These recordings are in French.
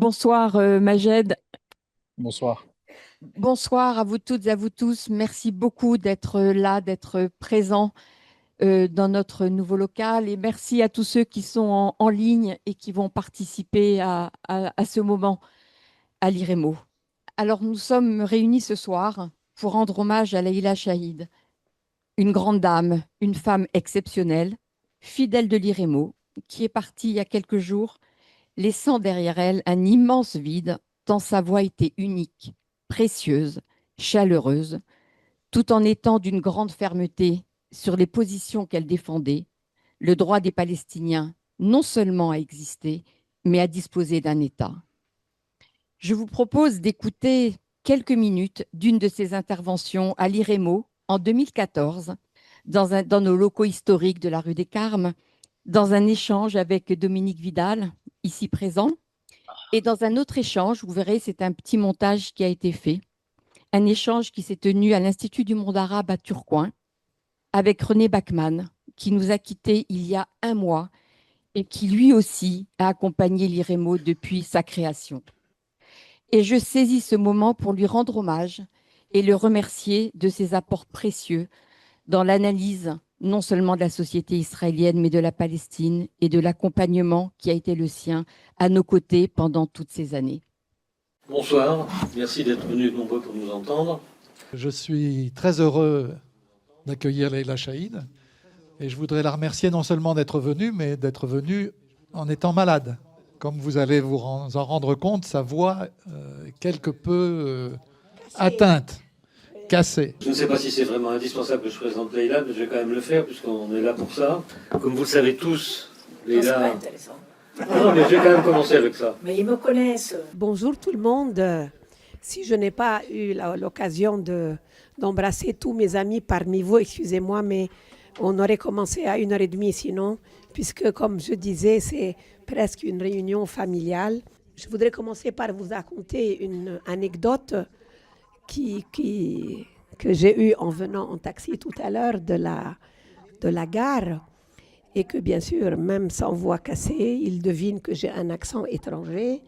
Bonsoir Majed, Bonsoir. bonsoir à vous toutes et à vous tous. Merci beaucoup d'être là, d'être présents dans notre nouveau local et merci à tous ceux qui sont en ligne et qui vont participer à ce moment à l'IREMO. Alors nous sommes réunis ce soir pour rendre hommage à Leïla Chahid, une grande dame, une femme exceptionnelle, fidèle de l'IREMO, qui est partie il y a quelques jours laissant derrière elle un immense vide, tant sa voix était unique, précieuse, chaleureuse, tout en étant d'une grande fermeté sur les positions qu'elle défendait, le droit des Palestiniens non seulement à exister, mais à disposer d'un État. Je vous propose d'écouter quelques minutes d'une de ses interventions à l'IREMO en 2014, dans nos locaux historiques de la rue des Carmes, dans un échange avec Dominique Vidal, ici présent, et dans un autre échange, vous verrez, c'est un petit montage qui a été fait, un échange qui s'est tenu à l'Institut du monde arabe à Tourcoing avec René Bachmann, qui nous a quittés il y a un mois et qui lui aussi a accompagné l'IREMO depuis sa création. Et je saisis ce moment pour lui rendre hommage et le remercier de ses apports précieux dans l'analyse non seulement de la société israélienne, mais de la Palestine et de l'accompagnement qui a été le sien à nos côtés pendant toutes ces années. Bonsoir, merci d'être venus nombreux pour nous entendre. Je suis très heureux d'accueillir Leïla Chahid et je voudrais la remercier non seulement d'être venue, mais d'être venue en étant malade. Comme vous allez vous en rendre compte, sa voix est quelque peu atteinte, cassée. Je ne sais pas si c'est vraiment indispensable que je présente Leïla, mais je vais quand même le faire puisqu'on est là pour ça. Comme vous le savez tous, Leïla... C'est pas intéressant. Non, mais je vais quand même commencer avec ça. Mais ils me connaissent. Bonjour tout le monde. Si je n'ai pas eu l'occasion d'embrasser tous mes amis parmi vous, excusez-moi, mais on aurait commencé à 1h30 sinon, puisque comme je disais, c'est presque une réunion familiale. Je voudrais commencer par vous raconter une anecdote que j'ai eue en venant en taxi tout à l'heure de la gare. Et que bien sûr, même sans voix cassée, il devine que j'ai un accent étranger.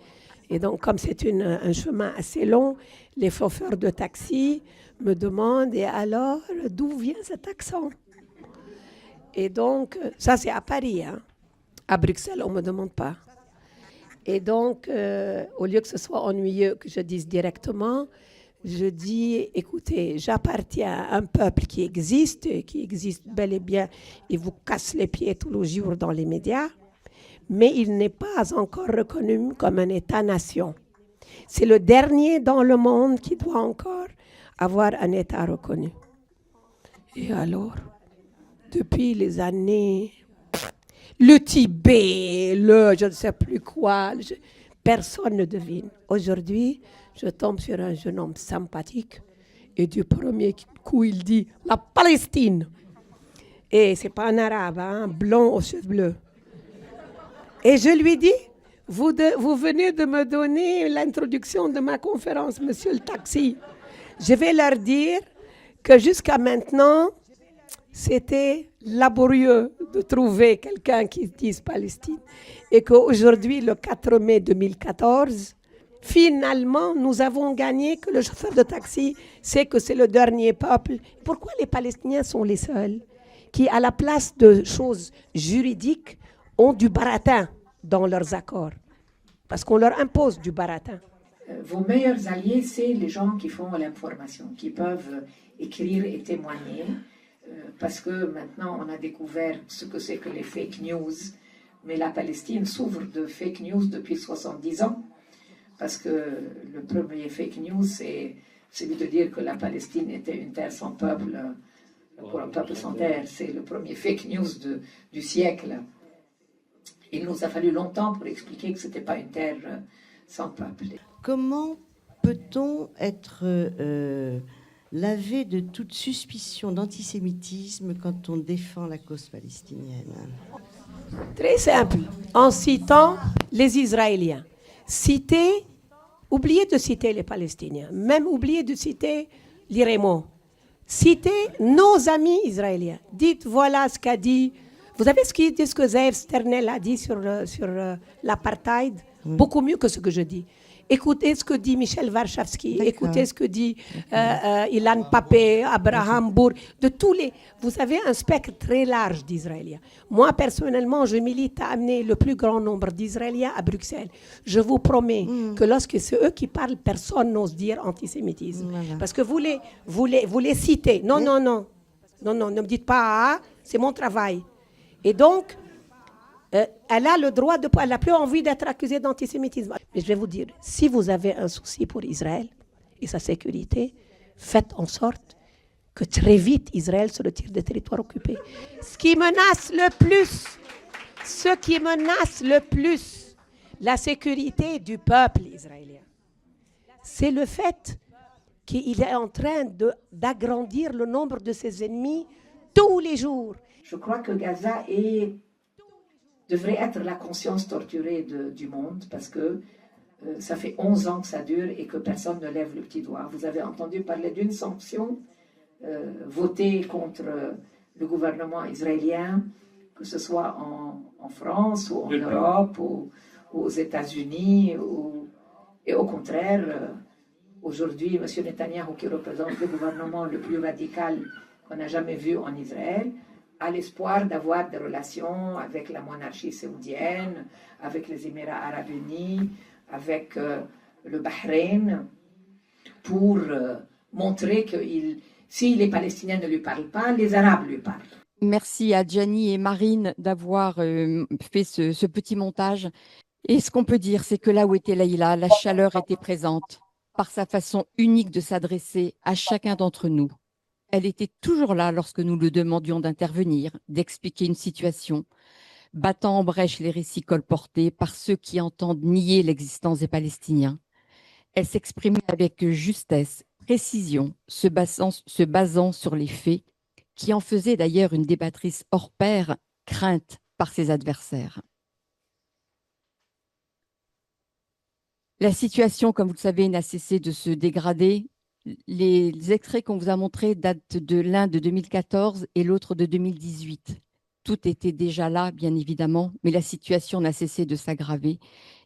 Et donc, comme c'est un chemin assez long, les chauffeurs de taxi me demandent « Et alors, d'où vient cet accent ?» Et donc, ça c'est à Paris. Hein. À Bruxelles, on ne me demande pas. Et donc, au lieu que ce soit ennuyeux que je dise directement, je dis, écoutez, j'appartiens à un peuple qui existe bel et bien, il vous casse les pieds tous les jours dans les médias, mais il n'est pas encore reconnu comme un État-nation. C'est le dernier dans le monde qui doit encore avoir un État reconnu. Et alors, depuis les années, le Tibet, je ne sais plus quoi, personne ne devine. Aujourd'hui, je tombe sur un jeune homme sympathique et du premier coup, il dit « la Palestine ». Et ce n'est pas un arabe, hein, blond aux cheveux bleus. Et je lui dis « vous venez de me donner l'introduction de ma conférence, monsieur le taxi. Je vais leur dire que jusqu'à maintenant, c'était laborieux de trouver quelqu'un qui dise Palestine et qu'aujourd'hui, le 4 mai 2014, finalement, nous avons gagné, que le chauffeur de taxi sait que c'est le dernier peuple. Pourquoi les Palestiniens sont les seuls qui, à la place de choses juridiques, ont du baratin dans leurs accords? Parce qu'on leur impose du baratin. Vos meilleurs alliés, c'est les gens qui font l'information, qui peuvent écrire et témoigner. Parce que maintenant, on a découvert ce que c'est que les fake news. Mais la Palestine souffre de fake news depuis 70 ans. Parce que le premier fake news, c'est celui de dire que la Palestine était une terre sans peuple, pour un peuple sans terre. C'est le premier fake news du siècle. Il nous a fallu longtemps pour expliquer que ce n'était pas une terre sans peuple. Comment peut-on être lavé de toute suspicion d'antisémitisme quand on défend la cause palestinienne? Très simple, en citant les Israéliens. Oubliez de citer les Palestiniens, même oubliez de citer l'IREMO. Citez nos amis israéliens. Dites voilà ce qu'a dit. Vous savez ce que Zeev Sternel a dit sur l'apartheid? beaucoup mieux que ce que je dis. Écoutez ce que dit Michel Warszawski, écoutez ce que dit Ilan Pappé, Abraham Bour, de tous les... Vous avez un spectre très large d'Israéliens. Moi, personnellement, je milite à amener le plus grand nombre d'Israéliens à Bruxelles. Je vous promets que lorsque c'est eux qui parlent, personne n'ose dire antisémitisme. Parce que vous les citez. Non, ne me dites pas, ah, c'est mon travail. Et donc... elle a le droit elle n'a plus envie d'être accusée d'antisémitisme. Mais je vais vous dire, si vous avez un souci pour Israël et sa sécurité, faites en sorte que très vite Israël se retire des territoires occupés. Ce qui menace le plus la sécurité du peuple israélien, c'est le fait qu'il est en train d'agrandir le nombre de ses ennemis tous les jours. Je crois que Gaza devrait être la conscience torturée du monde parce que ça fait 11 ans que ça dure et que personne ne lève le petit doigt. Vous avez entendu parler d'une sanction votée contre le gouvernement israélien, que ce soit en France ou en Europe ou aux États-Unis. Et au contraire, aujourd'hui, M. Netanyahou, qui représente le gouvernement le plus radical qu'on n'a jamais vu en Israël, à l'espoir d'avoir des relations avec la monarchie saoudienne, avec les Émirats arabes unis, avec le Bahreïn, pour montrer que si les Palestiniens ne lui parlent pas, les Arabes lui parlent. Merci à Gianni et Marine d'avoir fait ce petit montage. Et ce qu'on peut dire, c'est que là où était Leïla, la chaleur était présente par sa façon unique de s'adresser à chacun d'entre nous. Elle était toujours là lorsque nous le demandions d'intervenir, d'expliquer une situation, battant en brèche les récits colportés par ceux qui entendent nier l'existence des Palestiniens. Elle s'exprimait avec justesse, précision, se basant sur les faits, qui en faisait d'ailleurs une débattrice hors pair, crainte par ses adversaires. La situation, comme vous le savez, n'a cessé de se dégrader. Les extraits qu'on vous a montrés datent de l'un de 2014 et l'autre de 2018. Tout était déjà là, bien évidemment, mais la situation n'a cessé de s'aggraver.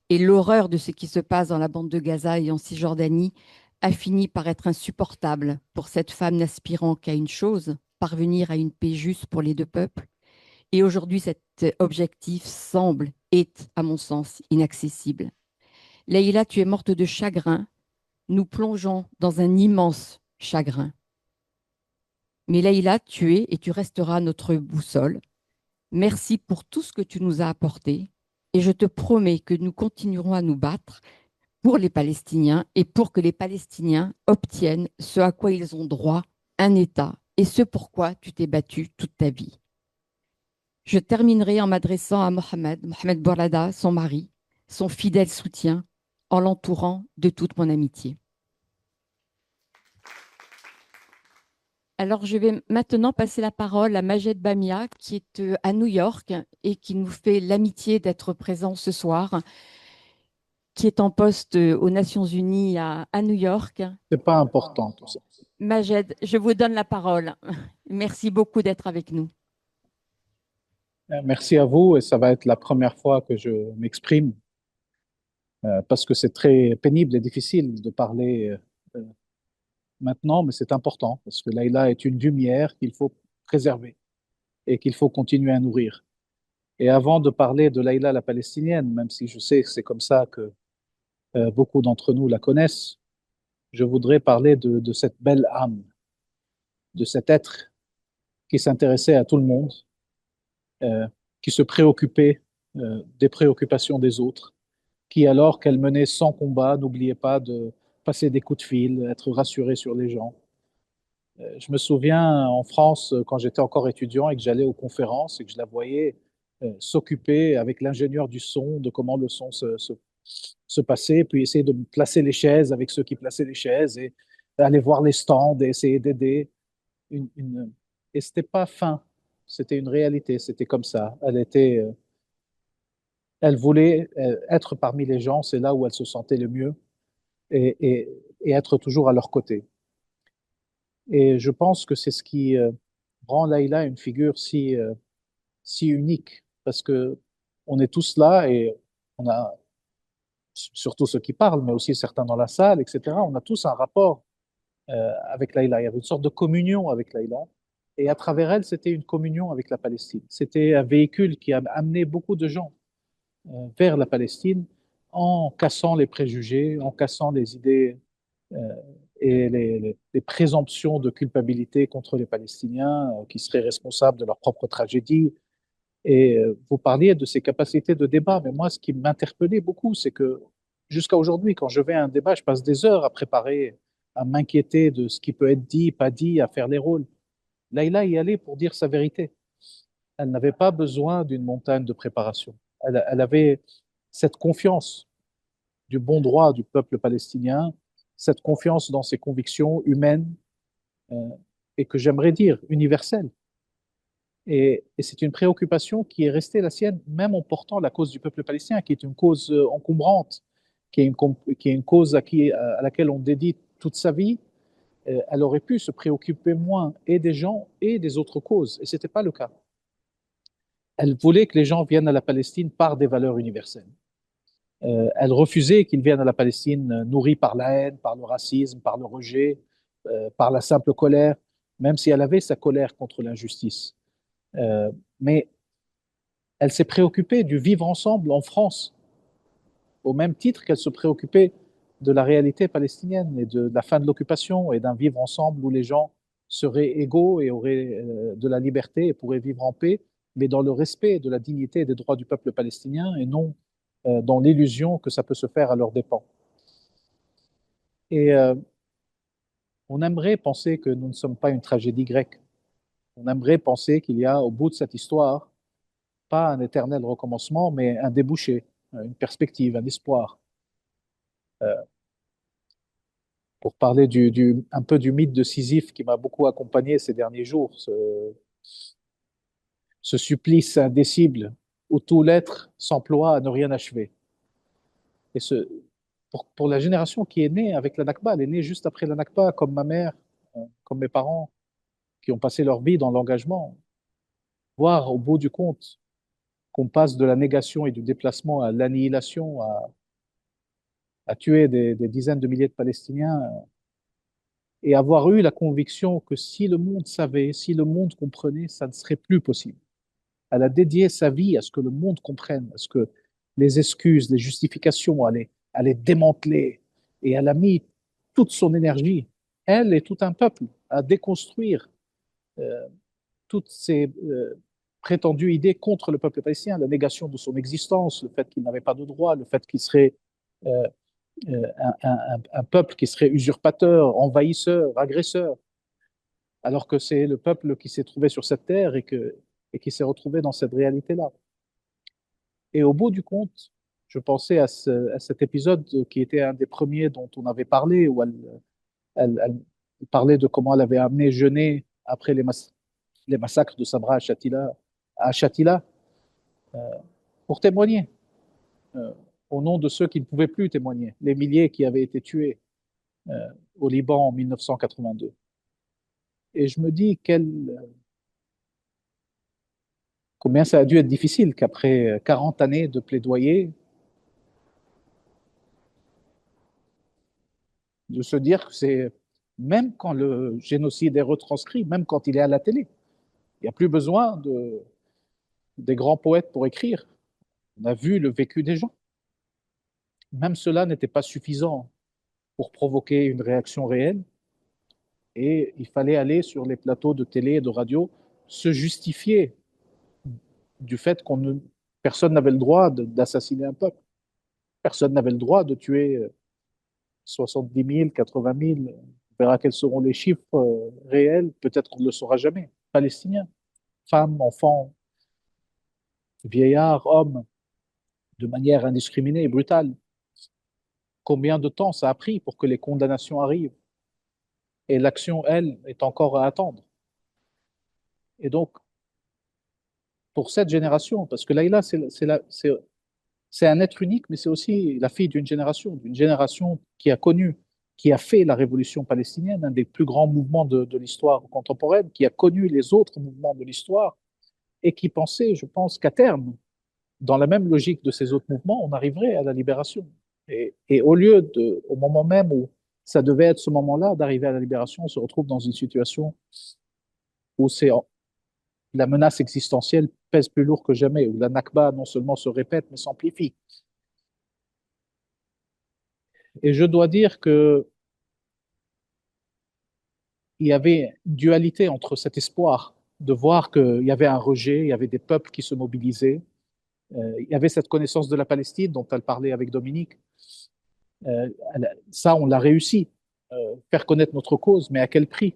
Et l'horreur de ce qui se passe dans la bande de Gaza et en Cisjordanie a fini par être insupportable pour cette femme n'aspirant qu'à une chose, parvenir à une paix juste pour les deux peuples. Et aujourd'hui, cet objectif semble, est, à mon sens, inaccessible. Leïla, tu es morte de chagrin. Nous plongeons dans un immense chagrin. Mais Leïla, tu es et tu resteras notre boussole. Merci pour tout ce que tu nous as apporté. Et je te promets que nous continuerons à nous battre pour les Palestiniens et pour que les Palestiniens obtiennent ce à quoi ils ont droit, un État, et ce pourquoi tu t'es battu toute ta vie. Je terminerai en m'adressant à Mohamed Bourlada, son mari, son fidèle soutien, en l'entourant de toute mon amitié. Alors, je vais maintenant passer la parole à Majed Bamia, qui est à New York et qui nous fait l'amitié d'être présent ce soir, qui est en poste aux Nations Unies à New York. C'est pas important tout ça. Majed, je vous donne la parole. Merci beaucoup d'être avec nous. Merci à vous et ça va être la première fois que je m'exprime parce que c'est très pénible et difficile de parler maintenant, mais c'est important parce que Leïla est une lumière qu'il faut préserver et qu'il faut continuer à nourrir. Et avant de parler de Leïla la Palestinienne, même si je sais que c'est comme ça que beaucoup d'entre nous la connaissent, je voudrais parler de cette belle âme, de cet être qui s'intéressait à tout le monde, qui se préoccupait des préoccupations des autres, qui, alors qu'elle menait 100 combats, n'oubliait pas de passer des coups de fil, être rassurée sur les gens. Je me souviens en France, quand j'étais encore étudiant et que j'allais aux conférences et que je la voyais s'occuper avec l'ingénieur du son de comment le son se passait, puis essayer de placer les chaises avec ceux qui plaçaient les chaises et aller voir les stands et essayer d'aider. Et c'était pas fin, c'était une réalité, c'était comme ça. Elle voulait être parmi les gens, c'est là où elle se sentait le mieux, et être toujours à leur côté. Et je pense que c'est ce qui rend Leïla une figure si unique, parce que on est tous là et on a surtout ceux qui parlent, mais aussi certains dans la salle, etc. On a tous un rapport avec Laïla. Il y avait une sorte de communion avec Laïla. Et à travers elle, c'était une communion avec la Palestine. C'était un véhicule qui a amené beaucoup de gens vers la Palestine en cassant les préjugés, en cassant les idées euh, et les présomptions de culpabilité contre les Palestiniens qui seraient responsables de leur propre tragédie. Et vous parliez de ces capacités de débat, mais moi, ce qui m'interpellait beaucoup, c'est que jusqu'à aujourd'hui, quand je vais à un débat, je passe des heures à préparer, à m'inquiéter de ce qui peut être dit, pas dit, à faire les rôles. Laïla y allait pour dire sa vérité. Elle n'avait pas besoin d'une montagne de préparation. Elle avait cette confiance du bon droit du peuple palestinien, cette confiance dans ses convictions humaines euh, et que j'aimerais dire universelles. Et c'est une préoccupation qui est restée la sienne, même en portant la cause du peuple palestinien, qui est une cause encombrante, qui est une cause à laquelle on dédie toute sa vie. Elle aurait pu se préoccuper moins et des gens et des autres causes, et ce n'était pas le cas. Elle voulait que les gens viennent à la Palestine par des valeurs universelles. Elle refusait qu'ils viennent à la Palestine nourris par la haine, par le racisme, par le rejet, par la simple colère, même si elle avait sa colère contre l'injustice. Mais elle s'est préoccupée du vivre ensemble en France, au même titre qu'elle se préoccupait de la réalité palestinienne et de la fin de l'occupation et d'un vivre ensemble où les gens seraient égaux et auraient de la liberté et pourraient vivre en paix, mais dans le respect de la dignité et des droits du peuple palestinien et non dans l'illusion que ça peut se faire à leurs dépens. Et on aimerait penser que nous ne sommes pas une tragédie grecque. On aimerait penser qu'il y a au bout de cette histoire pas un éternel recommencement, mais un débouché, une perspective, un espoir. Pour parler un peu du mythe de Sisyphe qui m'a beaucoup accompagné ces derniers jours, ce supplice indicible où tout l'être s'emploie à ne rien achever. Et pour la génération qui est née avec la Nakba, elle est née juste après la Nakba, comme ma mère, comme mes parents, qui ont passé leur vie dans l'engagement, voir au bout du compte qu'on passe de la négation et du déplacement à l'annihilation, à tuer des dizaines de milliers de Palestiniens, et avoir eu la conviction que si le monde savait, si le monde comprenait, ça ne serait plus possible. Elle a dédié sa vie à ce que le monde comprenne, à ce que les excuses, les justifications allaient démanteler. Et elle a mis toute son énergie, elle et tout un peuple, à déconstruire euh, toutes ces prétendues idées contre le peuple palestinien, la négation de son existence, le fait qu'il n'avait pas de droit, le fait qu'il serait euh, un peuple qui serait usurpateur, envahisseur, agresseur, alors que c'est le peuple qui s'est trouvé sur cette terre et qui s'est retrouvé dans cette réalité-là. Et au bout du compte, je pensais à cet épisode qui était un des premiers dont on avait parlé, où elle parlait de comment elle avait amené Genet après les massacres de Sabra à Shatila pour témoigner, au nom de ceux qui ne pouvaient plus témoigner, les milliers qui avaient été tués au Liban en 1982. Et je me dis combien ça a dû être difficile qu'après 40 années de plaidoyer, de se dire que c'est, même quand le génocide est retranscrit, même quand il est à la télé, il n'y a plus besoin des grands poètes pour écrire. On a vu le vécu des gens. Même cela n'était pas suffisant pour provoquer une réaction réelle. Et il fallait aller sur les plateaux de télé et de radio se justifier du fait que personne n'avait le droit d'assassiner un peuple. Personne n'avait le droit de tuer 70 000, 80 000. On verra quels seront les chiffres réels. Peut-être qu'on ne le saura jamais. Palestiniens, femmes, enfants, vieillards, hommes, de manière indiscriminée et brutale. Combien de temps ça a pris pour que les condamnations arrivent? Et l'action, elle, est encore à attendre. Et donc, pour cette génération, parce que Laïla, c'est un être unique, mais c'est aussi la fille d'une génération qui a connu, qui a fait la révolution palestinienne, un des plus grands mouvements de l'histoire contemporaine, qui a connu les autres mouvements de l'histoire et qui pensait, je pense, qu'à terme, dans la même logique de ces autres mouvements, on arriverait à la libération. Et au lieu de, au moment même où ça devait être ce moment-là, d'arriver à la libération, on se retrouve dans une situation où la menace existentielle pèse plus lourd que jamais, où la Nakba non seulement se répète, mais s'amplifie. Et je dois dire que il y avait une dualité entre cet espoir de voir qu'il y avait un rejet, il y avait des peuples qui se mobilisaient, il y avait cette connaissance de la Palestine dont elle parlait avec Dominique. Ça, on l'a réussi, faire connaître notre cause, mais à quel prix?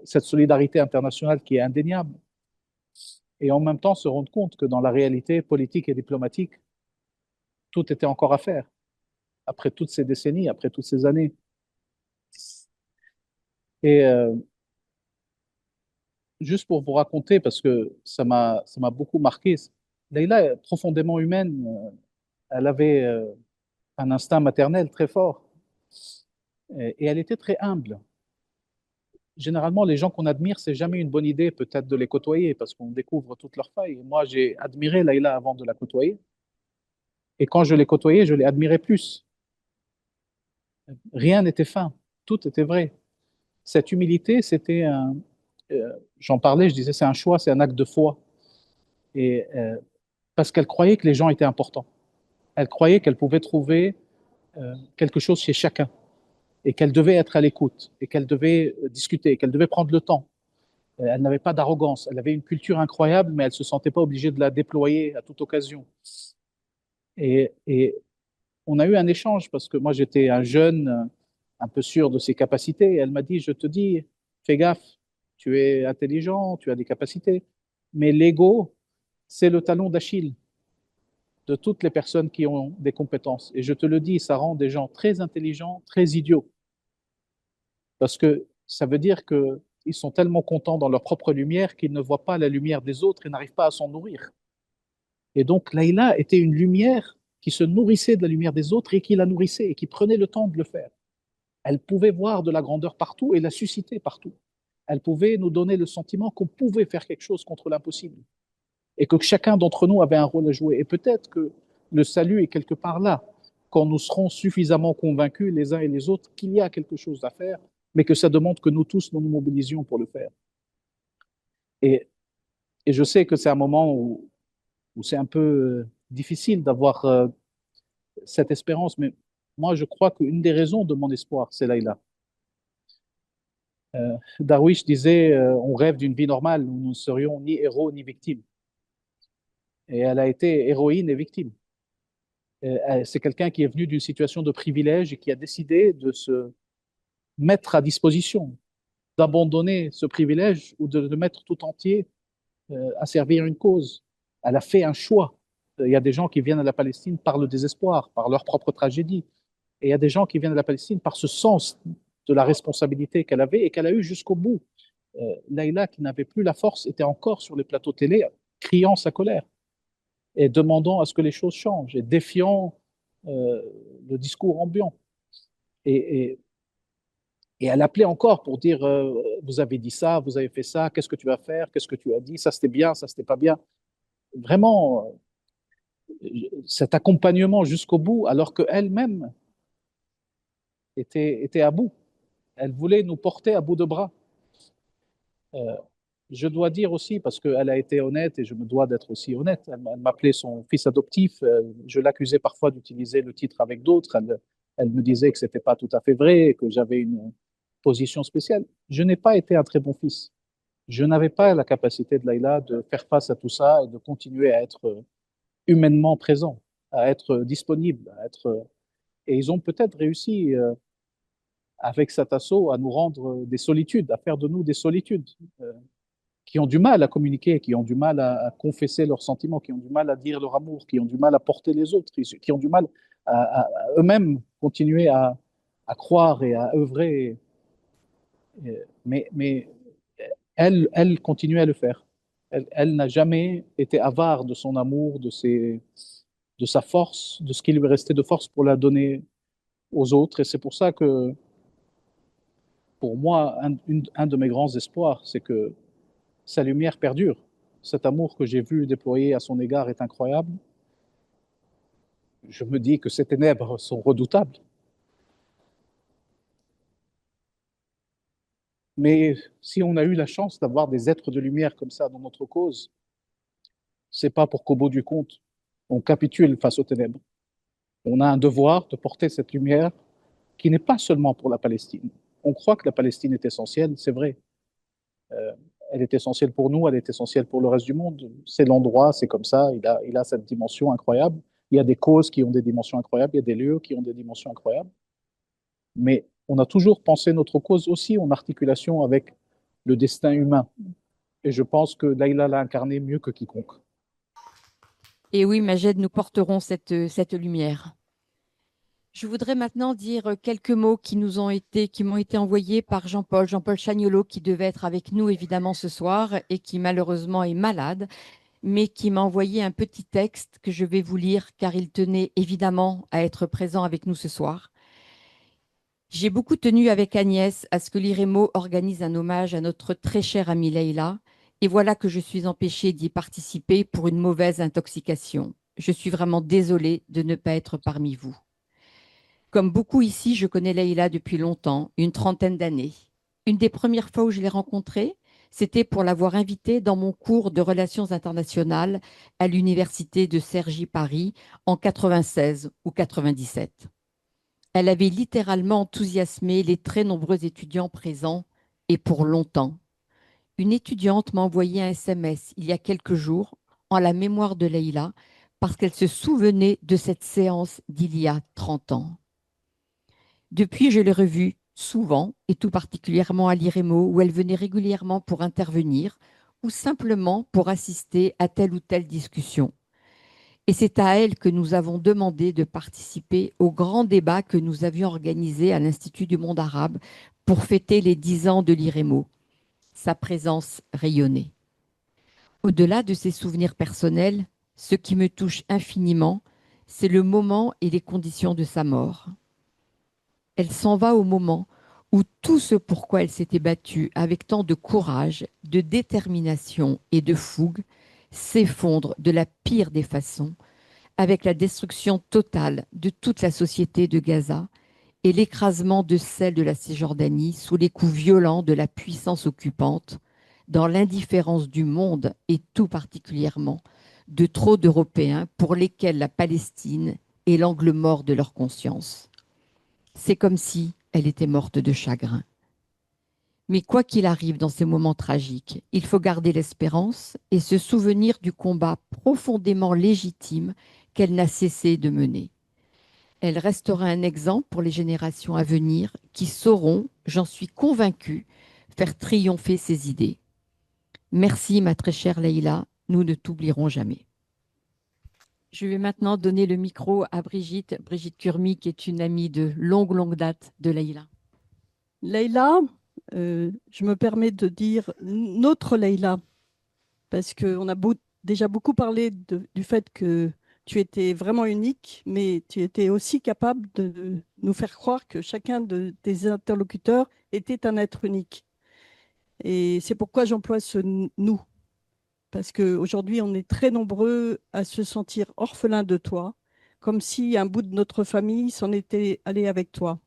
Cette solidarité internationale qui est indéniable. Et en même temps, se rendre compte que dans la réalité politique et diplomatique, tout était encore à faire, après toutes ces décennies, après toutes ces années. Et juste pour vous raconter, parce que ça m'a beaucoup marqué, Leïla est profondément humaine, elle avait un instinct maternel très fort, et elle était très humble. Généralement, les gens qu'on admire, c'est jamais une bonne idée peut-être de les côtoyer, parce qu'on découvre toutes leurs failles. Moi, j'ai admiré Leïla avant de la côtoyer, et quand je l'ai côtoyée, je l'ai admirée plus. Rien n'était fin, tout était vrai. Cette humilité, c'était j'en parlais, je disais, c'est un choix, c'est un acte de foi. Et parce qu'elle croyait que les gens étaient importants. Elle croyait qu'elle pouvait trouver quelque chose chez chacun et qu'elle devait être à l'écoute et qu'elle devait discuter, qu'elle devait prendre le temps. Elle n'avait pas d'arrogance, elle avait une culture incroyable, mais elle ne se sentait pas obligée de la déployer à toute occasion. Et on a eu un échange parce que moi j'étais un jeune un peu sûr de ses capacités. Et elle m'a dit, je te dis, fais gaffe, tu es intelligent, tu as des capacités, mais l'ego, c'est le talon d'Achille de toutes les personnes qui ont des compétences. Et je te le dis, ça rend des gens très intelligents, très idiots. Parce que ça veut dire qu'ils sont tellement contents dans leur propre lumière qu'ils ne voient pas la lumière des autres et n'arrivent pas à s'en nourrir. Et donc, Laïla était une lumière qui se nourrissait de la lumière des autres et qui la nourrissait et qui prenait le temps de le faire. Elle pouvait voir de la grandeur partout et la susciter partout. Elle pouvait nous donner le sentiment qu'on pouvait faire quelque chose contre l'impossible et que chacun d'entre nous avait un rôle à jouer. Et peut-être que le salut est quelque part là, quand nous serons suffisamment convaincus les uns et les autres qu'il y a quelque chose à faire, mais que ça demande que nous tous nous mobilisions pour le faire. Et, et je sais que c'est un moment où c'est un peu difficile d'avoir cette espérance, mais moi je crois qu'une des raisons de mon espoir, c'est Laïla. Darwish disait on rêve d'une vie normale où nous ne serions ni héros ni victimes. Et elle a été héroïne et victime. C'est quelqu'un qui est venu d'une situation de privilège et qui a décidé de se mettre à disposition, d'abandonner ce privilège ou de le mettre tout entier à servir une cause. Elle a fait un choix. Il y a des gens qui viennent à la Palestine par le désespoir, par leur propre tragédie. Et il y a des gens qui viennent à la Palestine par ce sens de la responsabilité qu'elle avait et qu'elle a eu jusqu'au bout. Laïla, qui n'avait plus la force, était encore sur les plateaux télé, criant sa colère et demandant à ce que les choses changent et défiant le discours ambiant. Et, et, et elle appelait encore pour dire vous avez dit ça, vous avez fait ça, qu'est-ce que tu vas faire, qu'est-ce que tu as dit, ça c'était bien, ça c'était pas bien. Vraiment, cet accompagnement jusqu'au bout, alors qu'elle-même était à bout. Elle voulait nous porter à bout de bras. Euh, je dois dire aussi, parce qu'elle a été honnête et je me dois d'être aussi honnête, elle m'appelait son fils adoptif, je l'accusais parfois d'utiliser le titre avec d'autres, elle me disait que ce n'était pas tout à fait vrai, que j'avais une position spéciale. Je n'ai pas été un très bon fils. Je n'avais pas la capacité de Laïla de faire face à tout ça et de continuer à être humainement présent, à être disponible, à être... Et ils ont peut-être réussi avec cet assaut à nous rendre des solitudes, à faire de nous des solitudes. Qui ont du mal à communiquer, qui ont du mal à confesser leurs sentiments, qui ont du mal à dire leur amour, qui ont du mal à porter les autres, qui ont du mal à eux-mêmes continuer à croire et à œuvrer. Mais elle continuait à le faire. Elle n'a jamais été avare de son amour, de sa force, de ce qui lui restait de force pour la donner aux autres. Et c'est pour ça que, pour moi, un de mes grands espoirs, c'est que sa lumière perdure. Cet amour que j'ai vu déployer à son égard est incroyable. je me dis que ces ténèbres sont redoutables. Mais si on a eu la chance d'avoir des êtres de lumière comme ça dans notre cause, c'est pas pour qu'au bout du compte, on capitule face aux ténèbres. On a un devoir de porter cette lumière qui n'est pas seulement pour la Palestine. On croit que la Palestine est essentielle, c'est vrai. Euh, Elle est essentielle pour nous, elle est essentielle pour le reste du monde. C'est l'endroit, c'est comme ça, il a cette dimension incroyable. Il y a des causes qui ont des dimensions incroyables, il y a des lieux qui ont des dimensions incroyables. Mais on a toujours pensé notre cause aussi en articulation avec le destin humain. Et je pense que Leïla l'a incarné mieux que quiconque. Et oui, Majed, nous porterons cette lumière. Je voudrais maintenant dire quelques mots qui m'ont été envoyés par Jean-Paul Chagnolo, qui devait être avec nous évidemment ce soir et qui malheureusement est malade, mais qui m'a envoyé un petit texte que je vais vous lire car il tenait évidemment à être présent avec nous ce soir. J'ai beaucoup tenu avec Agnès à ce que l'IREMO organise un hommage à notre très chère amie Leïla, et voilà que je suis empêchée d'y participer pour une mauvaise intoxication. Je suis vraiment désolée de ne pas être parmi vous. Comme beaucoup ici, je connais Leïla depuis longtemps, une trentaine d'années. Une des premières fois où je l'ai rencontrée, c'était pour l'avoir invitée dans mon cours de relations internationales à l'université de Cergy Paris en 96 ou 97. Elle avait littéralement enthousiasmé les très nombreux étudiants présents et pour longtemps. Une étudiante m'a envoyé un SMS il y a quelques jours en la mémoire de Leïla parce qu'elle se souvenait de cette séance d'il y a 30 ans. Depuis, je l'ai revue souvent, et tout particulièrement à l'IREMO, où elle venait régulièrement pour intervenir ou simplement pour assister à telle ou telle discussion. Et c'est à elle que nous avons demandé de participer au grand débat que nous avions organisé à l'Institut du monde arabe pour fêter les 10 ans de l'IREMO. Sa présence rayonnait. Au-delà de ses souvenirs personnels, ce qui me touche infiniment, c'est le moment et les conditions de sa mort. Elle s'en va au moment où tout ce pourquoi elle s'était battue avec tant de courage, de détermination et de fougue s'effondre de la pire des façons, avec la destruction totale de toute la société de Gaza et l'écrasement de celle de la Cisjordanie sous les coups violents de la puissance occupante, dans l'indifférence du monde et tout particulièrement de trop d'Européens pour lesquels la Palestine est l'angle mort de leur conscience. C'est comme si elle était morte de chagrin. Mais quoi qu'il arrive dans ces moments tragiques, il faut garder l'espérance et se souvenir du combat profondément légitime qu'elle n'a cessé de mener. Elle restera un exemple pour les générations à venir qui sauront, j'en suis convaincue, faire triompher ses idées. Merci, ma très chère Leïla, nous ne t'oublierons jamais. Je vais maintenant donner le micro à Brigitte Curmi, qui est une amie de longue date de Leïla. Leïla, je me permets de dire notre Leïla, parce qu'on a déjà beaucoup parlé du fait que tu étais vraiment unique, mais tu étais aussi capable de nous faire croire que chacun de tes interlocuteurs était un être unique. Et c'est pourquoi j'emploie ce « nous », parce qu'aujourd'hui, on est très nombreux à se sentir orphelins de toi, comme si un bout de notre famille s'en était allé avec toi.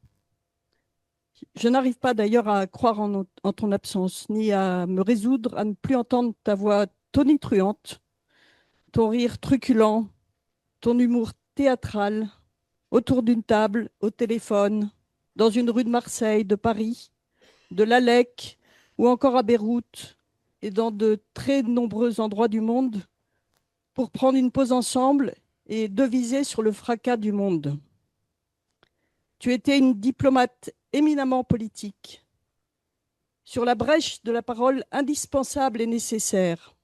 Je n'arrive pas d'ailleurs à croire en ton absence, ni à me résoudre à ne plus entendre ta voix tonitruante, ton rire truculent, ton humour théâtral, autour d'une table, au téléphone, dans une rue de Marseille, de Paris, de Lalec ou encore à Beyrouth et dans de très nombreux endroits du monde pour prendre une pause ensemble et deviser sur le fracas du monde. Tu étais une diplomate éminemment politique, sur la brèche de la parole indispensable et nécessaire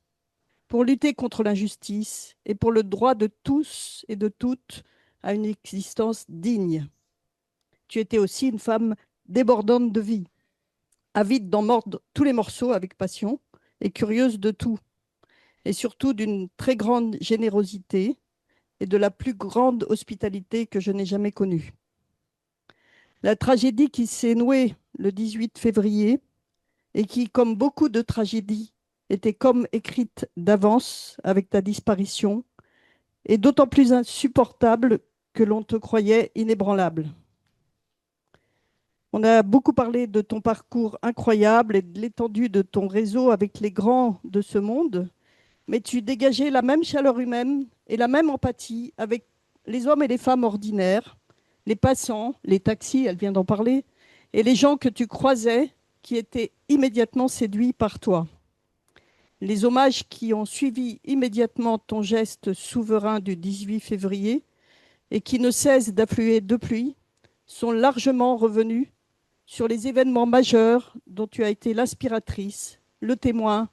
pour lutter contre l'injustice et pour le droit de tous et de toutes à une existence digne. Tu étais aussi une femme débordante de vie, avide d'en mordre tous les morceaux avec passion et curieuse de tout, et surtout d'une très grande générosité et de la plus grande hospitalité que je n'ai jamais connue. La tragédie qui s'est nouée le 18 février et qui, comme beaucoup de tragédies, était comme écrite d'avance avec ta disparition, est d'autant plus insupportable que l'on te croyait inébranlable. On a beaucoup parlé de ton parcours incroyable et de l'étendue de ton réseau avec les grands de ce monde, mais tu dégageais la même chaleur humaine et la même empathie avec les hommes et les femmes ordinaires, les passants, les taxis, elle vient d'en parler, et les gens que tu croisais qui étaient immédiatement séduits par toi. Les hommages qui ont suivi immédiatement ton geste souverain du 18 février et qui ne cessent d'affluer depuis sont largement revenus sur les événements majeurs dont tu as été l'inspiratrice, le témoin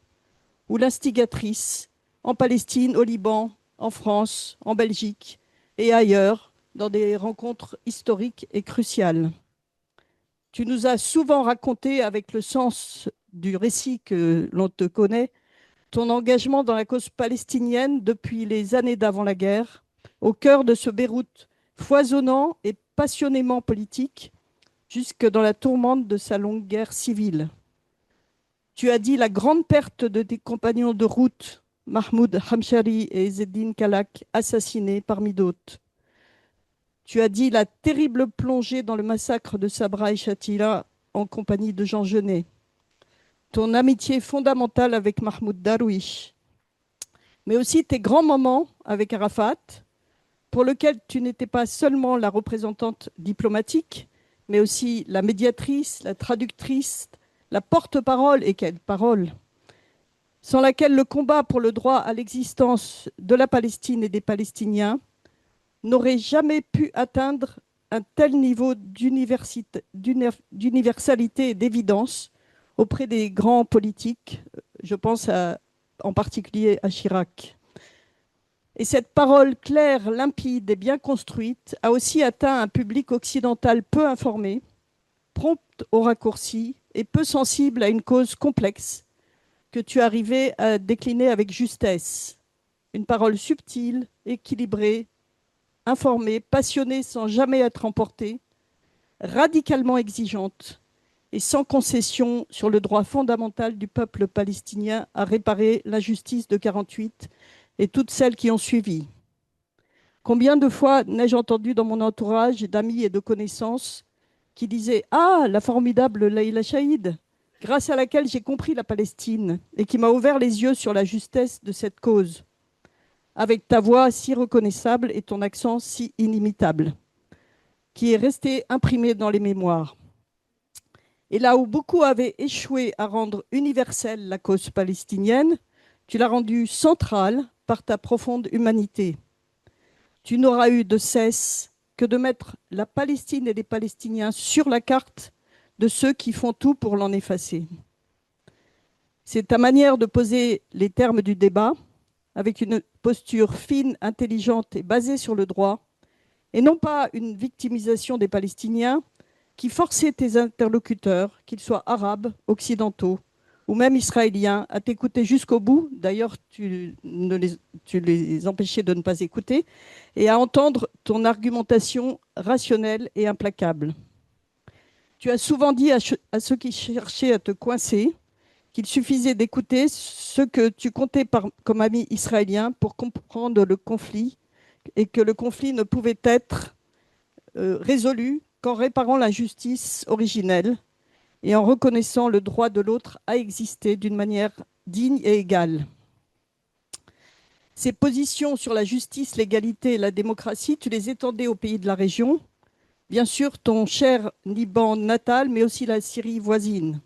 ou l'instigatrice en Palestine, au Liban, en France, en Belgique et ailleurs, dans des rencontres historiques et cruciales. Tu nous as souvent raconté, avec le sens du récit que l'on te connaît, ton engagement dans la cause palestinienne depuis les années d'avant la guerre, au cœur de ce Beyrouth foisonnant et passionnément politique, jusque dans la tourmente de sa longue guerre civile. Tu as dit la grande perte de tes compagnons de route, Mahmoud Hamshari et Ezzedine Kalak, assassinés parmi d'autres. Tu as dit la terrible plongée dans le massacre de Sabra et Shatila en compagnie de Jean Genet. Ton amitié fondamentale avec Mahmoud Darwish, mais aussi tes grands moments avec Arafat, pour lequel tu n'étais pas seulement la représentante diplomatique, mais aussi la médiatrice, la traductrice, la porte-parole, et quelle parole, sans laquelle le combat pour le droit à l'existence de la Palestine et des Palestiniens n'aurait jamais pu atteindre un tel niveau d'universalité et d'évidence auprès des grands politiques, je pense en particulier à Chirac. Et cette parole claire, limpide et bien construite a aussi atteint un public occidental peu informé, prompt au raccourci et peu sensible à une cause complexe que tu arrivais à décliner avec justesse. Une parole subtile, équilibrée, informée, passionnée sans jamais être emportée, radicalement exigeante et sans concession sur le droit fondamental du peuple palestinien à réparer l'injustice de 1948 et toutes celles qui ont suivi. Combien de fois n'ai-je entendu dans mon entourage d'amis et de connaissances qui disaient « Ah, la formidable Leïla Chaïd, grâce à laquelle j'ai compris la Palestine et qui m'a ouvert les yeux sur la justesse de cette cause, avec ta voix si reconnaissable et ton accent si inimitable, qui est resté imprimé dans les mémoires. » Et là où beaucoup avaient échoué à rendre universelle la cause palestinienne, tu l'as rendue centrale par ta profonde humanité. Tu n'auras eu de cesse que de mettre la Palestine et les Palestiniens sur la carte de ceux qui font tout pour l'en effacer. C'est ta manière de poser les termes du débat avec une posture fine, intelligente et basée sur le droit, et non pas une victimisation des Palestiniens qui forçait tes interlocuteurs, qu'ils soient arabes, occidentaux ou même israéliens, à t'écouter jusqu'au bout. D'ailleurs, tu les empêchais de ne pas écouter et à entendre ton argumentation rationnelle et implacable. Tu as souvent dit à ceux qui cherchaient à te coincer qu'il suffisait d'écouter ceux que tu comptais comme amis israéliens pour comprendre le conflit et que le conflit ne pouvait être résolu qu'en réparant l'injustice originelle et en reconnaissant le droit de l'autre à exister d'une manière digne et égale. Ces positions sur la justice, l'égalité et la démocratie, tu les étendais aux pays de la région, bien sûr ton cher Liban natal, mais aussi la Syrie voisine.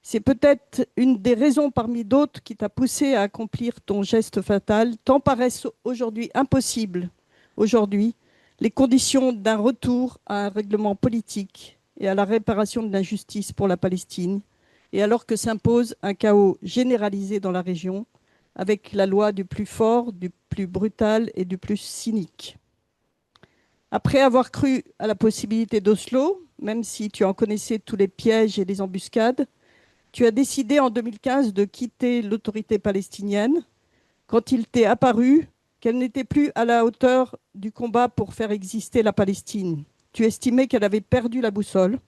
C'est peut-être une des raisons parmi d'autres qui t'a poussé à accomplir ton geste fatal, tant paraissent aujourd'hui impossibles, aujourd'hui, les conditions d'un retour à un règlement politique et à la réparation de l'injustice pour la Palestine, et alors que s'impose un chaos généralisé dans la région, avec la loi du plus fort, du plus brutal et du plus cynique. Après avoir cru à la possibilité d'Oslo, même si tu en connaissais tous les pièges et les embuscades, tu as décidé en 2015 de quitter l'autorité palestinienne quand il t'est apparu qu'elle n'était plus à la hauteur du combat pour faire exister la Palestine. Tu estimais qu'elle avait perdu la boussole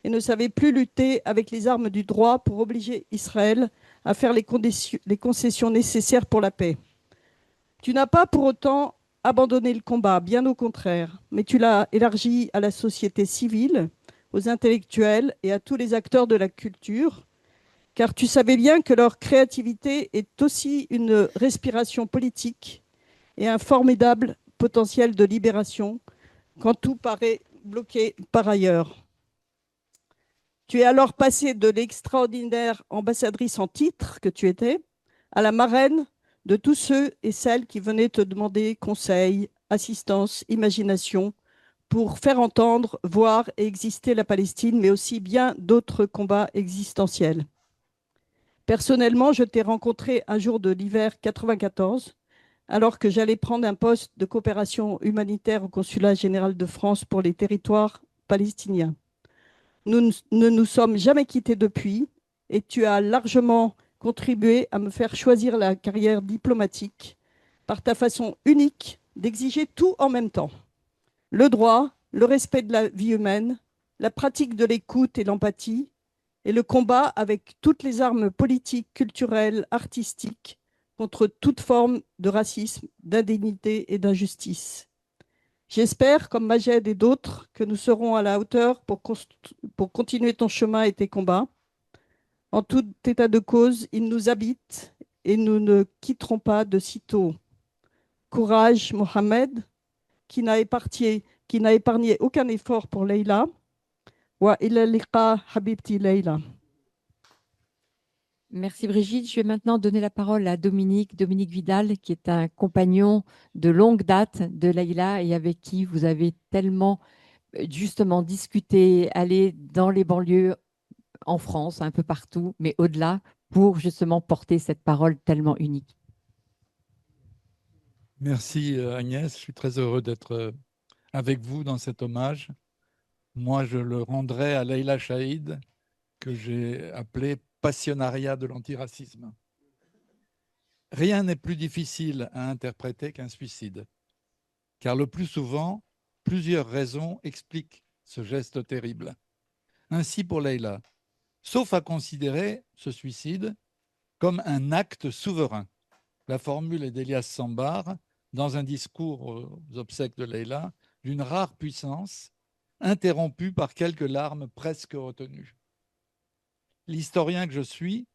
et ne savait plus lutter avec les armes du droit pour obliger Israël à faire les concessions nécessaires pour la paix. Tu n'as pas pour autant abandonné le combat, bien au contraire, mais tu l'as élargi à la société civile, aux intellectuels et à tous les acteurs de la culture, car tu savais bien que leur créativité est aussi une respiration politique et un formidable potentiel de libération quand tout paraît bloqué par ailleurs. Tu es alors passée de l'extraordinaire ambassadrice en titre que tu étais à la marraine de tous ceux et celles qui venaient te demander conseil, assistance, imagination pour faire entendre, voir et exister la Palestine, mais aussi bien d'autres combats existentiels. Personnellement, je t'ai rencontré un jour de l'hiver 94, alors que j'allais prendre un poste de coopération humanitaire au Consulat général de France pour les territoires palestiniens. Nous ne nous sommes jamais quittés depuis et tu as largement contribué à me faire choisir la carrière diplomatique par ta façon unique d'exiger tout en même temps. Le droit, le respect de la vie humaine, la pratique de l'écoute et l'empathie, et le combat avec toutes les armes politiques, culturelles, artistiques, contre toute forme de racisme, d'indignité et d'injustice. J'espère, comme Majed et d'autres, que nous serons à la hauteur pour continuer ton chemin et tes combats. En tout état de cause, ils nous habitent et nous ne quitterons pas de sitôt. Courage, Mohamed, qui n'a épargné aucun effort pour Leïla. Wa ila liqa, habibti Leïla. Merci Brigitte. Je vais maintenant donner la parole à Dominique Vidal, qui est un compagnon de longue date de Leïla et avec qui vous avez tellement justement discuté, allé dans les banlieues en France, un peu partout, mais au-delà, pour justement porter cette parole tellement unique. Merci Agnès, je suis très heureux d'être avec vous dans cet hommage. Moi, je le rendrai à Leïla Chaïd, que j'ai appelé passionnariat de l'antiracisme. Rien n'est plus difficile à interpréter qu'un suicide, car le plus souvent, plusieurs raisons expliquent ce geste terrible. Ainsi pour Leïla, sauf à considérer ce suicide comme un acte souverain. La formule est d'Elias Sambar, dans un discours aux obsèques de Leïla, d'une rare puissance, interrompue par quelques larmes presque retenues. L'historien que je suis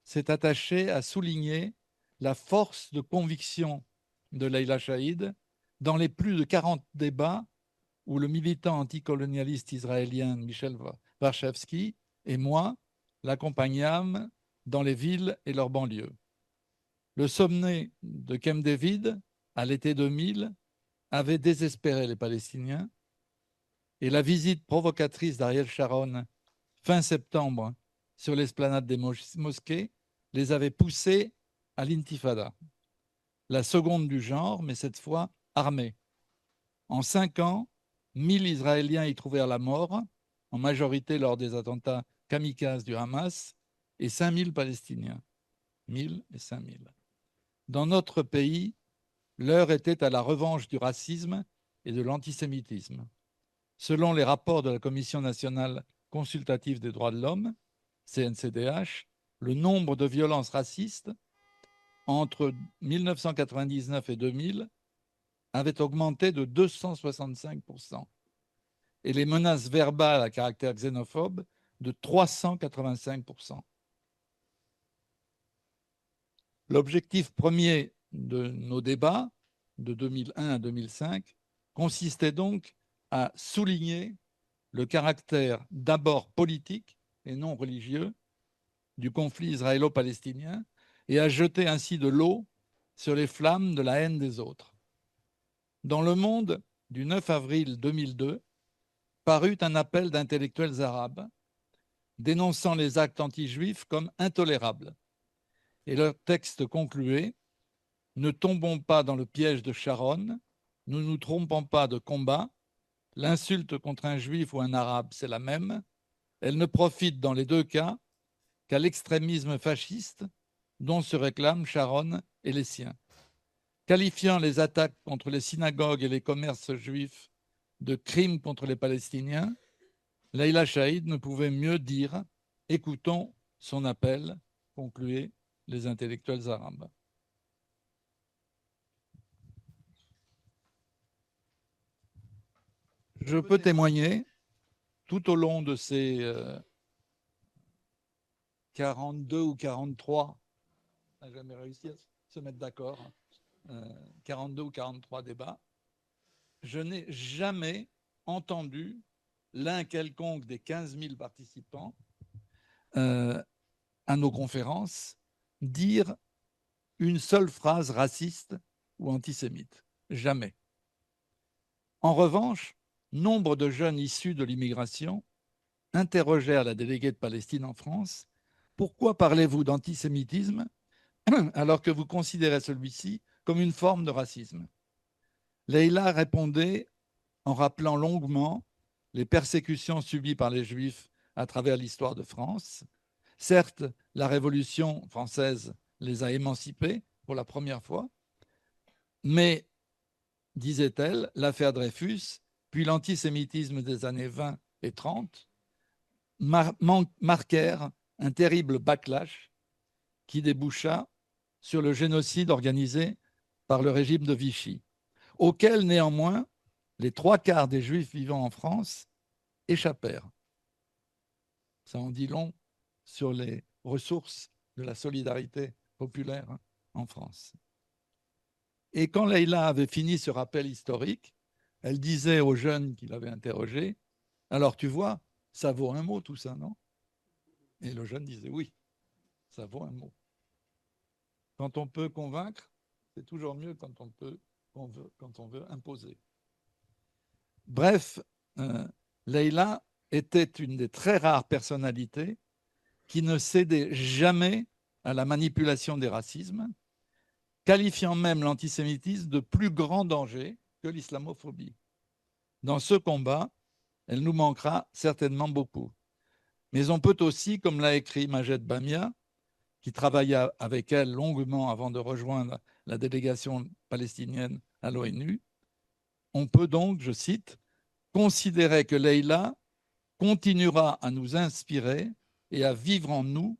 s'est attaché à souligner la force de conviction de Leïla Chaïd dans les plus de 40 débats où le militant anticolonialiste israélien Michel Warshevsky et moi l'accompagnâmes dans les villes et leurs banlieues. Le sommet de Camp David, à l'été 2000, avait désespéré les Palestiniens et la visite provocatrice d'Ariel Sharon fin septembre sur l'esplanade des mosquées les avait poussés à l'intifada, la seconde du genre, mais cette fois armée. En 5 ans, 1000 Israéliens y trouvèrent la mort, en majorité lors des attentats kamikazes du Hamas, et 5000 Palestiniens. 1000 et 5000. Dans notre pays, l'heure était à la revanche du racisme et de l'antisémitisme. Selon les rapports de la Commission nationale consultative des droits de l'homme, CNCDH, le nombre de violences racistes entre 1999 et 2000 avait augmenté de 265% et les menaces verbales à caractère xénophobe de 385%. L'objectif premier de nos débats, de 2001 à 2005, consistait donc à souligner le caractère d'abord politique et non religieux du conflit israélo-palestinien et à jeter ainsi de l'eau sur les flammes de la haine des autres. Dans Le Monde du 9 avril 2002, parut un appel d'intellectuels arabes dénonçant les actes anti-juifs comme intolérables. Et leur texte concluait « Ne tombons pas dans le piège de Sharon, ne nous trompons pas de combat, l'insulte contre un juif ou un arabe, c'est la même, elle ne profite dans les deux cas qu'à l'extrémisme fasciste dont se réclament Sharon et les siens. » Qualifiant les attaques contre les synagogues et les commerces juifs de crimes contre les Palestiniens, Leïla Chaïd ne pouvait mieux dire « Écoutons son appel », concluaient les intellectuels arabes. Je peux témoigner tout au long de ces 42 ou 43, on n'a jamais réussi à se mettre d'accord, 42 ou 43 débats, je n'ai jamais entendu l'un quelconque des 15 000 participants à nos conférences dire une seule phrase raciste ou antisémite. Jamais. En revanche, nombre de jeunes issus de l'immigration interrogèrent la déléguée de Palestine en France: pourquoi parlez-vous d'antisémitisme alors que vous considérez celui-ci comme une forme de racisme? Leïla répondait en rappelant longuement les persécutions subies par les Juifs à travers l'histoire de France. Certes, la Révolution française les a émancipés pour la première fois, mais, disait-elle, l'affaire Dreyfus, puis l'antisémitisme des années 20 et 30 marquèrent un terrible backlash qui déboucha sur le génocide organisé par le régime de Vichy, auquel néanmoins les 3/4 des Juifs vivant en France échappèrent. Ça en dit long sur les ressources de la solidarité populaire en France. Et quand Leïla avait fini ce rappel historique, elle disait aux jeunes qui l'avaient interrogé: alors tu vois, ça vaut un mot tout ça, non? Et le jeune disait: oui, ça vaut un mot. Quand on peut convaincre, c'est toujours mieux quand on veut imposer. Bref, Leïla était une des très rares personnalités qui ne cédait jamais à la manipulation des racismes, qualifiant même l'antisémitisme de plus grand danger que l'islamophobie. Dans ce combat, elle nous manquera certainement beaucoup. Mais on peut aussi, comme l'a écrit Majed Bamia, qui travailla avec elle longuement avant de rejoindre la délégation palestinienne à l'ONU, on peut donc, je cite, considérer que Leïla continuera à nous inspirer et à vivre en nous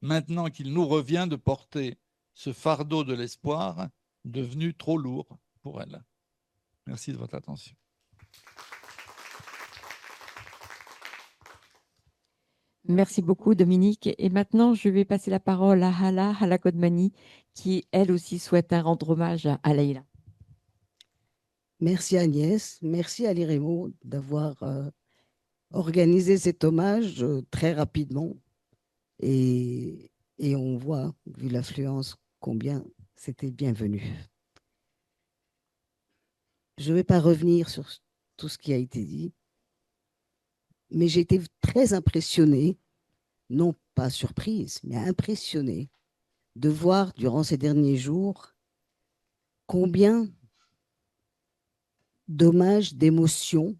maintenant qu'il nous revient de porter ce fardeau de l'espoir devenu trop lourd pour elle. Merci de votre attention. Merci beaucoup, Dominique. Et maintenant, je vais passer la parole à Hala Kodmani, qui, elle aussi, souhaite rendre hommage à Leïla. Merci Agnès, merci Ali Remo d'avoir organisé cet hommage très rapidement. Et on voit, vu l'affluence, combien c'était bienvenu. Je ne vais pas revenir sur tout ce qui a été dit, mais j'ai été très impressionnée, non pas surprise, mais impressionnée de voir durant ces derniers jours combien d'hommages, d'émotions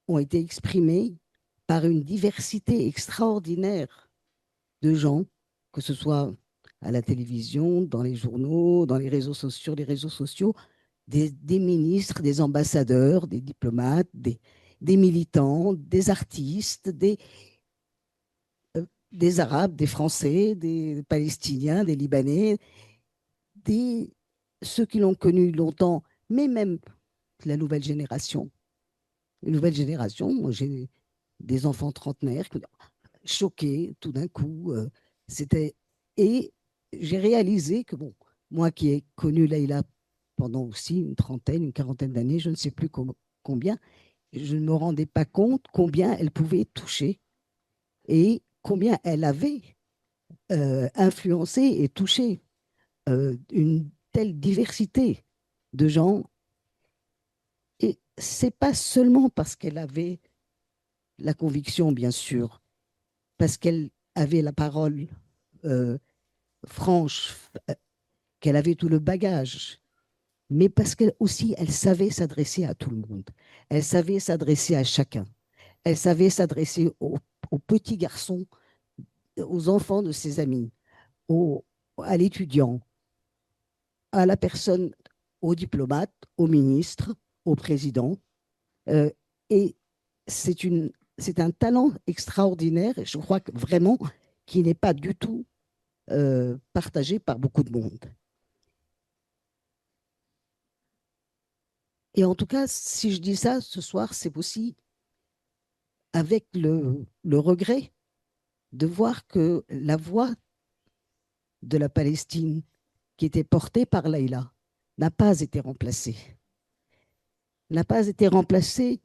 ont été exprimés par une diversité extraordinaire de gens, que ce soit à la télévision, dans les journaux, dans les réseaux sociaux, des ministres, des ambassadeurs, des diplomates, des militants, des artistes, des Arabes, des Français, des Palestiniens, des Libanais, ceux qui l'ont connu longtemps, mais même la nouvelle génération. Une nouvelle génération, moi j'ai des enfants trentenaires choqués tout d'un coup. Et j'ai réalisé que, bon, moi qui ai connu Leïla pendant aussi une trentaine, une quarantaine d'années, je ne sais plus combien, je ne me rendais pas compte combien elle pouvait toucher et combien elle avait influencé et touché une telle diversité de gens. Et c'est pas seulement parce qu'elle avait la conviction, bien sûr, parce qu'elle avait la parole franche, qu'elle avait tout le bagage, mais parce qu'elle aussi, elle savait s'adresser à tout le monde. Elle savait s'adresser à chacun. Elle savait s'adresser aux petits garçons, aux enfants de ses amis, à l'étudiant, à la personne, au diplomate, au ministre, au président. Et c'est un talent extraordinaire, et je crois que vraiment qui n'est pas du tout partagé par beaucoup de monde. Et en tout cas, si je dis ça ce soir, c'est aussi avec le regret de voir que la voix de la Palestine qui était portée par Leïla n'a pas été remplacée. N'a pas été remplacée,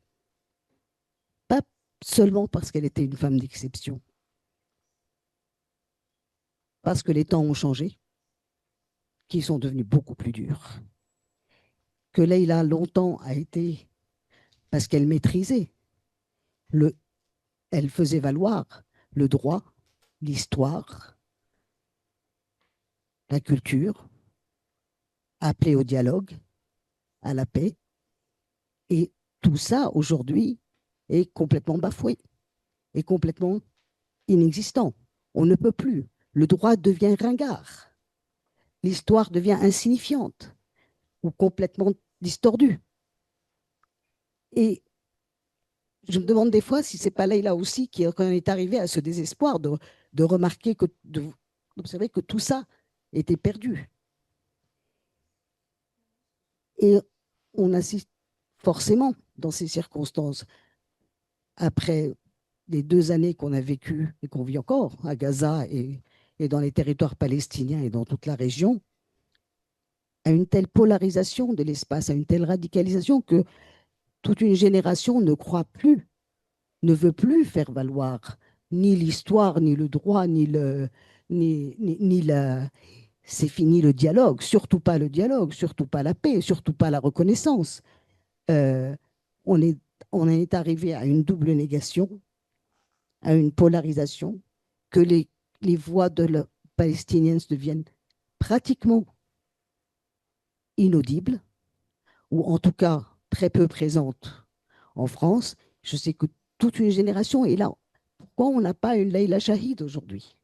pas seulement parce qu'elle était une femme d'exception, parce que les temps ont changé, qu'ils sont devenus beaucoup plus durs. Que Leïla, longtemps, a été, parce qu'elle maîtrisait, elle faisait valoir le droit, l'histoire, la culture, appelée au dialogue, à la paix. Et tout ça, aujourd'hui, est complètement bafoué, est complètement inexistant. On ne peut plus. Le droit devient ringard. L'histoire devient insignifiante ou complètement distordue. Et je me demande des fois si ce n'est pas Leïla aussi qui est arrivé à ce désespoir de remarquer, d'observer que tout ça était perdu. Et on assiste forcément dans ces circonstances, après les 2 années qu'on a vécues et qu'on vit encore à Gaza et dans les territoires palestiniens et dans toute la région, à une telle polarisation de l'espace, à une telle radicalisation que toute une génération ne croit plus, ne veut plus faire valoir ni l'histoire, ni le droit, ni c'est fini le dialogue, surtout pas le dialogue, surtout pas la paix, surtout pas la reconnaissance. On est arrivé à une double négation, à une polarisation, que les voix de la palestinienne deviennent pratiquement inaudibles, ou en tout cas très peu présentes en France. Je sais que toute une génération est là. Pourquoi on n'a pas une Leïla Chahid aujourd'hui?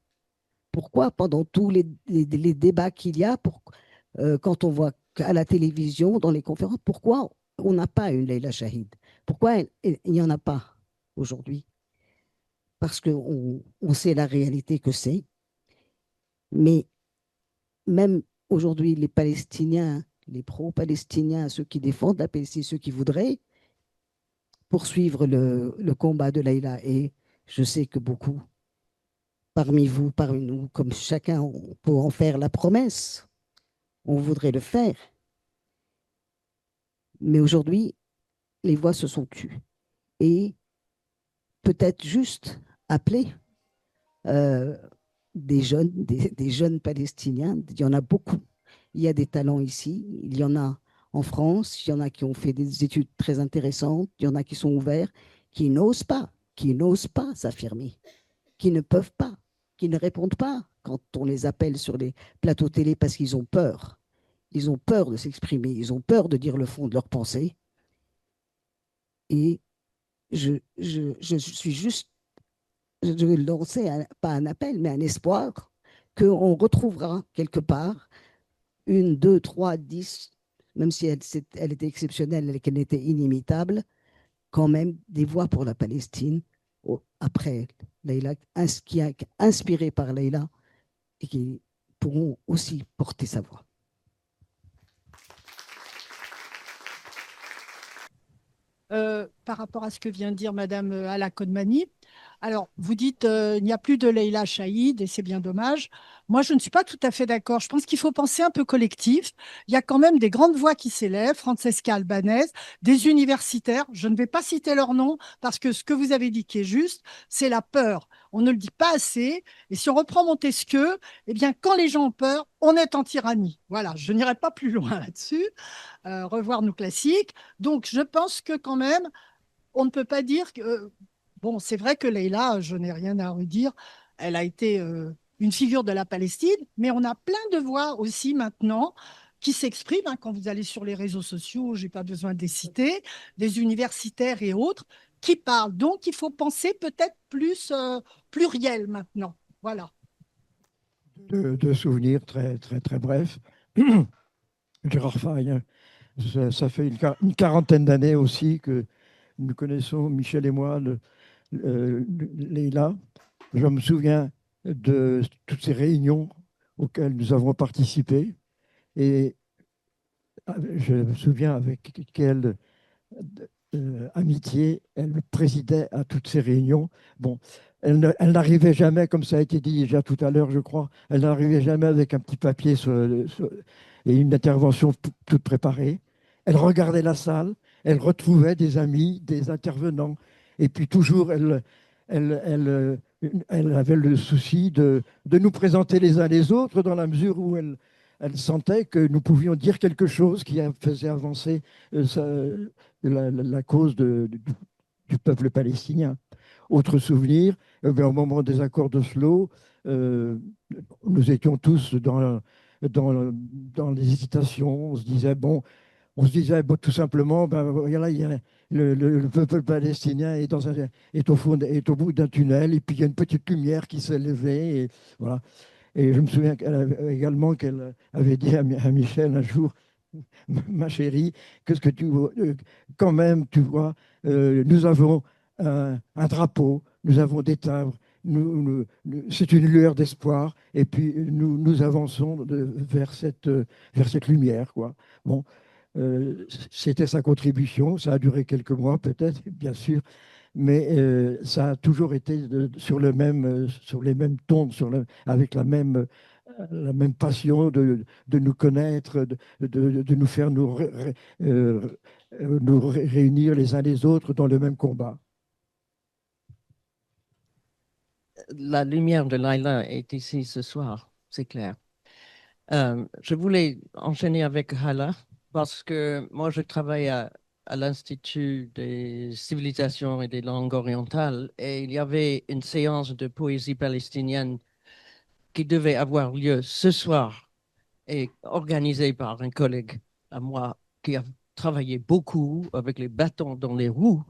Pourquoi pendant tous les débats qu'il y a, quand on voit à la télévision, dans les conférences, pourquoi on n'a pas une Leïla Chahid? Pourquoi il n'y en a pas aujourd'hui? Parce qu'on sait la réalité que c'est. Mais même aujourd'hui, les Palestiniens, les pro-palestiniens, ceux qui défendent la Palestine, ceux qui voudraient poursuivre le combat de Leïla, et je sais que beaucoup parmi vous, parmi nous, comme chacun, on peut en faire la promesse, on voudrait le faire. Mais aujourd'hui, les voix se sont tues. Et peut-être juste appeler des jeunes Palestiniens, il y en a beaucoup. Il y a des talents ici, il y en a en France, il y en a qui ont fait des études très intéressantes, il y en a qui sont ouverts, qui n'osent pas s'affirmer, qui ne peuvent pas, qui ne répondent pas quand on les appelle sur les plateaux télé parce qu'ils ont peur. Ils ont peur de s'exprimer, ils ont peur de dire le fond de leurs pensées. Et je suis juste, je vais lancer, pas un appel, mais un espoir qu'on retrouvera quelque part 1, 2, 3, 10, même si elle était exceptionnelle et qu'elle était inimitable, quand même des voix pour la Palestine, après Leïla, qui a inspiré par Leïla, et qui pourront aussi porter sa voix. Par rapport à ce que vient de dire Madame Ala Kodmani, alors vous dites il n'y a plus de Leïla Chahid et c'est bien dommage. Moi, je ne suis pas tout à fait d'accord. Je pense qu'il faut penser un peu collectif. Il y a quand même des grandes voix qui s'élèvent, Francesca Albanese, des universitaires. Je ne vais pas citer leur nom parce que ce que vous avez dit qui est juste, c'est la peur. On ne le dit pas assez. Et si on reprend Montesquieu, eh bien, quand les gens ont peur, on est en tyrannie. Voilà, je n'irai pas plus loin là-dessus. Revoir nos classiques. Donc, je pense que quand même, on ne peut pas dire que... bon, c'est vrai que Leïla, je n'ai rien à redire, elle a été une figure de la Palestine, mais on a plein de voix aussi maintenant qui s'expriment, hein, quand vous allez sur les réseaux sociaux, je n'ai pas besoin de les citer, des universitaires et autres, qui parlent. Donc, il faut penser peut-être plus pluriel maintenant. Voilà. Deux souvenirs très, très, très brefs. Gérard Faye, ça fait une quarantaine d'années aussi que nous connaissons, Michel et moi, Leïla. Je me souviens de toutes ces réunions auxquelles nous avons participé. Et je me souviens avec quelle amitié elle présidait à toutes ces réunions. Bon, elle n'arrivait jamais, comme ça a été dit déjà tout à l'heure, je crois, elle n'arrivait jamais avec un petit papier et une intervention toute préparée. Elle regardait la salle, elle retrouvait des amis, des intervenants, et puis toujours, elle avait le souci de nous présenter les uns les autres dans la mesure où elle sentait que nous pouvions dire quelque chose qui faisait avancer la cause du peuple palestinien. Autre souvenir, au moment des accords d'Oslo, nous étions tous dans les hésitations. On se disait bon, tout simplement, ben, voilà, le peuple palestinien est au bout d'un tunnel, et puis il y a une petite lumière qui s'est levée. Et, voilà. Et je me souviens également qu'elle avait dit à Michel un jour, ma chérie, qu'est-ce que quand même, tu vois, nous avons un drapeau, nous avons des timbres, c'est une lueur d'espoir, et puis nous avançons vers cette lumière, quoi. Bon, c'était sa contribution, ça a duré quelques mois peut-être, bien sûr, mais ça a toujours été sur les mêmes tons, avec la même passion de nous connaître, de nous faire nous réunir les uns les autres dans le même combat. La lumière de Laila est ici ce soir, c'est clair. Je voulais enchaîner avec Hala parce que moi, je travaille à l'Institut des civilisations et des langues orientales et il y avait une séance de poésie palestinienne qui devait avoir lieu ce soir et organisée par un collègue à moi qui a travaillé beaucoup avec les bâtons dans les roues,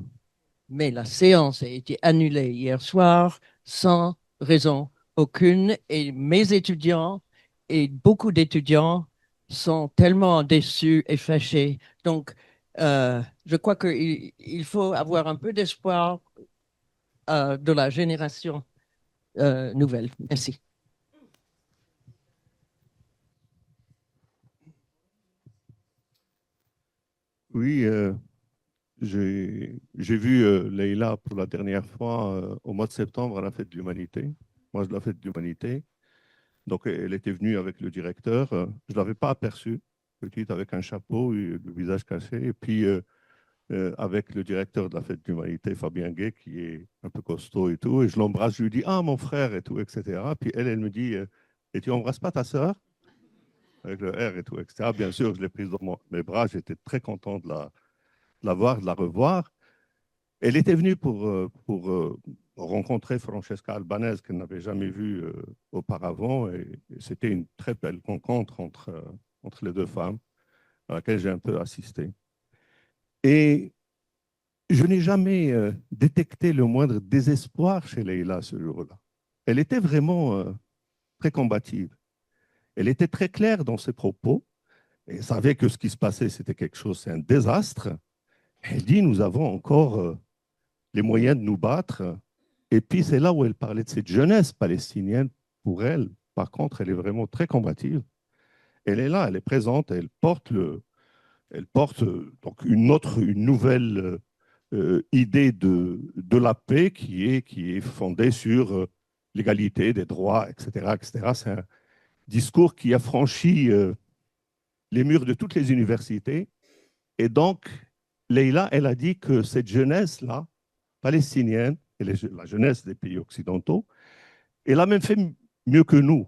mais la séance a été annulée hier soir sans raison aucune et mes étudiants et beaucoup d'étudiants sont tellement déçus et fâchés. Donc, je crois qu'il faut avoir un peu d'espoir de la génération nouvelle. Merci. Oui, j'ai vu Leïla pour la dernière fois au mois de septembre à la Fête de l'Humanité. Moi, je la Fête de l'Humanité. Donc, elle était venue avec le directeur. Je ne l'avais pas aperçue, petite, avec un chapeau, et le visage caché. Et puis, avec le directeur de la Fête de l'Humanité, Fabien Gay, qui est un peu costaud et tout. Et je l'embrasse, je lui dis « Ah, mon frère » et tout, etc. Puis elle me dit « Et tu n'embrasses pas ta sœur ?» Avec le R et tout, etc. Bien sûr, je l'ai prise dans mes bras. J'étais très content de la voir, de la revoir. Elle était venue pour rencontrer Francesca Albanese, qu'elle n'avait jamais vue auparavant. Et c'était une très belle rencontre entre les deux femmes, à laquelle j'ai un peu assisté. Et je n'ai jamais détecté le moindre désespoir chez Leïla ce jour-là. Elle était vraiment très combative. Elle était très claire dans ses propos. Elle savait que ce qui se passait, c'était quelque chose, c'est un désastre. Elle dit, nous avons encore les moyens de nous battre. Et puis, c'est là où elle parlait de cette jeunesse palestinienne. Pour elle, par contre, elle est vraiment très combative. Elle est là, elle est présente, elle porte donc une nouvelle idée de la paix qui est fondée sur l'égalité des droits, etc. etc. C'est un discours qui a franchi les murs de toutes les universités. Et donc, Leïla, elle a dit que cette jeunesse-là, palestinienne, et la jeunesse des pays occidentaux, elle a même fait mieux que nous.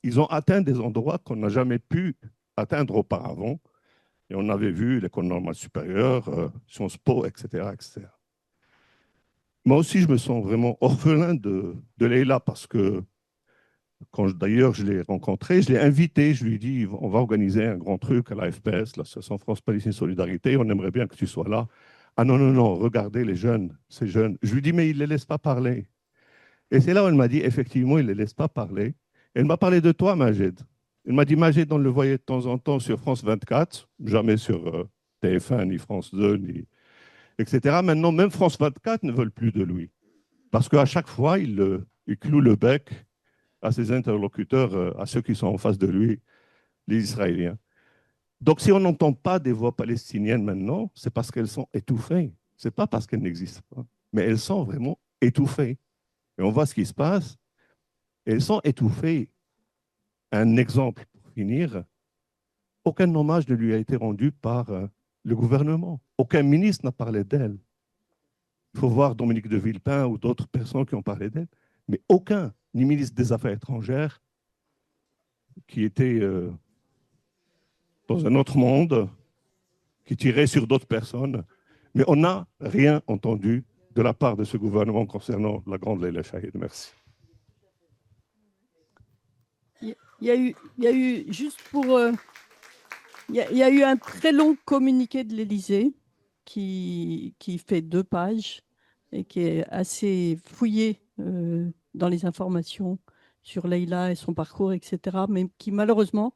Ils ont atteint des endroits qu'on n'a jamais pu atteindre auparavant. Et on avait vu l'école normale supérieure, Sciences Po, etc., etc. Moi aussi, je me sens vraiment orphelin de Leïla parce que quand d'ailleurs je l'ai rencontrée, je l'ai invitée, je lui ai dit on va organiser un grand truc à la FPS, l'Association France-Palestine Solidarité, on aimerait bien que tu sois là. Ah non, non, non, regardez les jeunes, ces jeunes. Je lui dis mais ils ne les laissent pas parler. Et c'est là où elle m'a dit effectivement, ils ne les laissent pas parler. Elle m'a parlé de toi, Majed. Elle m'a dit Majed, on le voyait de temps en temps sur France 24, jamais sur TF1, ni France 2, ni etc. Maintenant, même France 24 ne veulent plus de lui. Parce qu'à chaque fois, il cloue le bec à ses interlocuteurs, à ceux qui sont en face de lui, les Israéliens. Donc, si on n'entend pas des voix palestiniennes maintenant, c'est parce qu'elles sont étouffées. Ce n'est pas parce qu'elles n'existent pas, mais elles sont vraiment étouffées. Et on voit ce qui se passe. Elles sont étouffées. Un exemple pour finir, aucun hommage ne lui a été rendu par le gouvernement. Aucun ministre n'a parlé d'elle. Il faut voir Dominique de Villepin ou d'autres personnes qui ont parlé d'elle, mais aucun, ni ministre des Affaires étrangères, qui était dans un autre monde, qui tirait sur d'autres personnes. Mais on n'a rien entendu de la part de ce gouvernement concernant la grande Leila Chahid. Merci. Il y a eu juste pour... il y a eu un très long communiqué de l'Élysée qui fait 2 pages et qui est assez fouillé dans les informations sur Leïla et son parcours, etc., mais qui malheureusement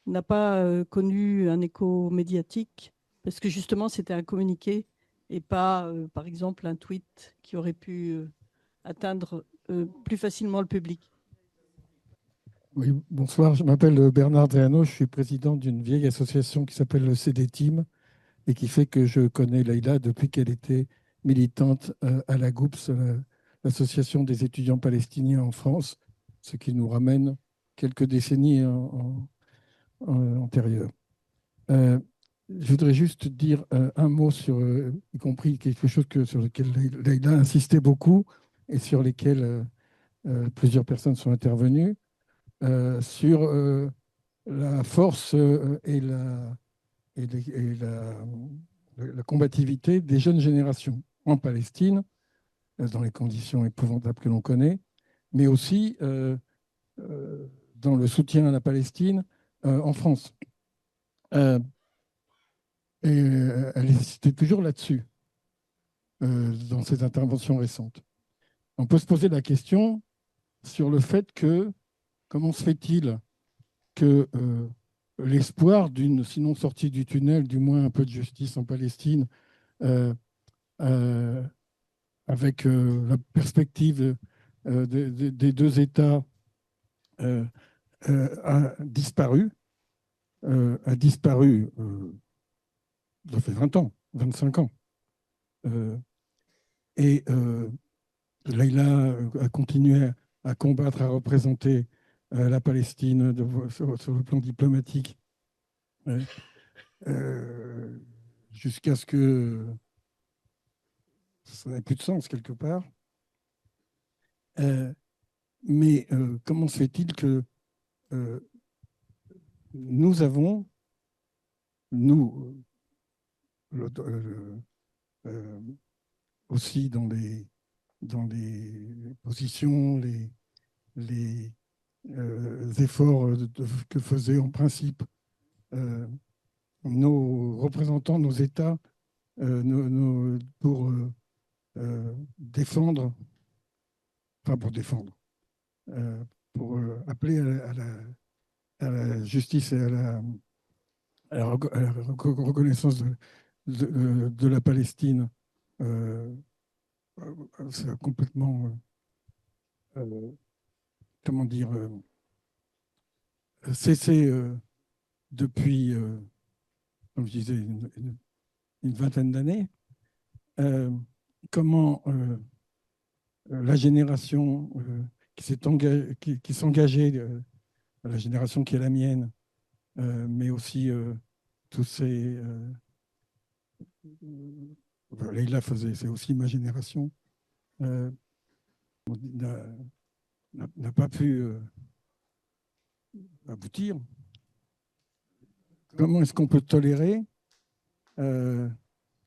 n'a pas connu un écho médiatique parce que justement c'était un communiqué et pas, par exemple, un tweet qui aurait pu atteindre plus facilement le public. Oui, bonsoir, je m'appelle Bernard Dreano, je suis président d'une vieille association qui s'appelle le CD Team et qui fait que je connais Leïla depuis qu'elle était militante à la GOUPS, l'association des étudiants palestiniens en France, ce qui nous ramène quelques décennies antérieures. Je voudrais juste dire un mot sur, y compris quelque chose sur lequel Leïla insistait beaucoup et sur lesquels plusieurs personnes sont intervenues. Sur la force et la combativité des jeunes générations en Palestine, dans les conditions épouvantables que l'on connaît, mais aussi dans le soutien à la Palestine en France. Et elle insistait toujours là-dessus, dans ses interventions récentes. On peut se poser la question sur le fait que comment se fait-il que l'espoir d'une, sinon sortie du tunnel, du moins un peu de justice en Palestine, avec la perspective des 2 États, a disparu. Ça fait 20 ans, 25 ans. Et Leïla a continué à combattre, à représenter la Palestine sur le plan diplomatique jusqu'à ce que ça n'ait plus de sens quelque part. Mais comment se fait-il que nous avons, nous, aussi dans les positions, les efforts que faisaient en principe nos représentants, nos États, pour défendre, enfin pour défendre, pour appeler à la justice et à la reconnaissance de la Palestine. C'est complètement, comment dire, cessé depuis, comme je disais, une vingtaine d'années. Comment la génération qui s'engageait, la génération qui est la mienne, mais aussi tous ces... Leïla c'est aussi ma génération, n'a pas pu aboutir. Comment est-ce qu'on peut tolérer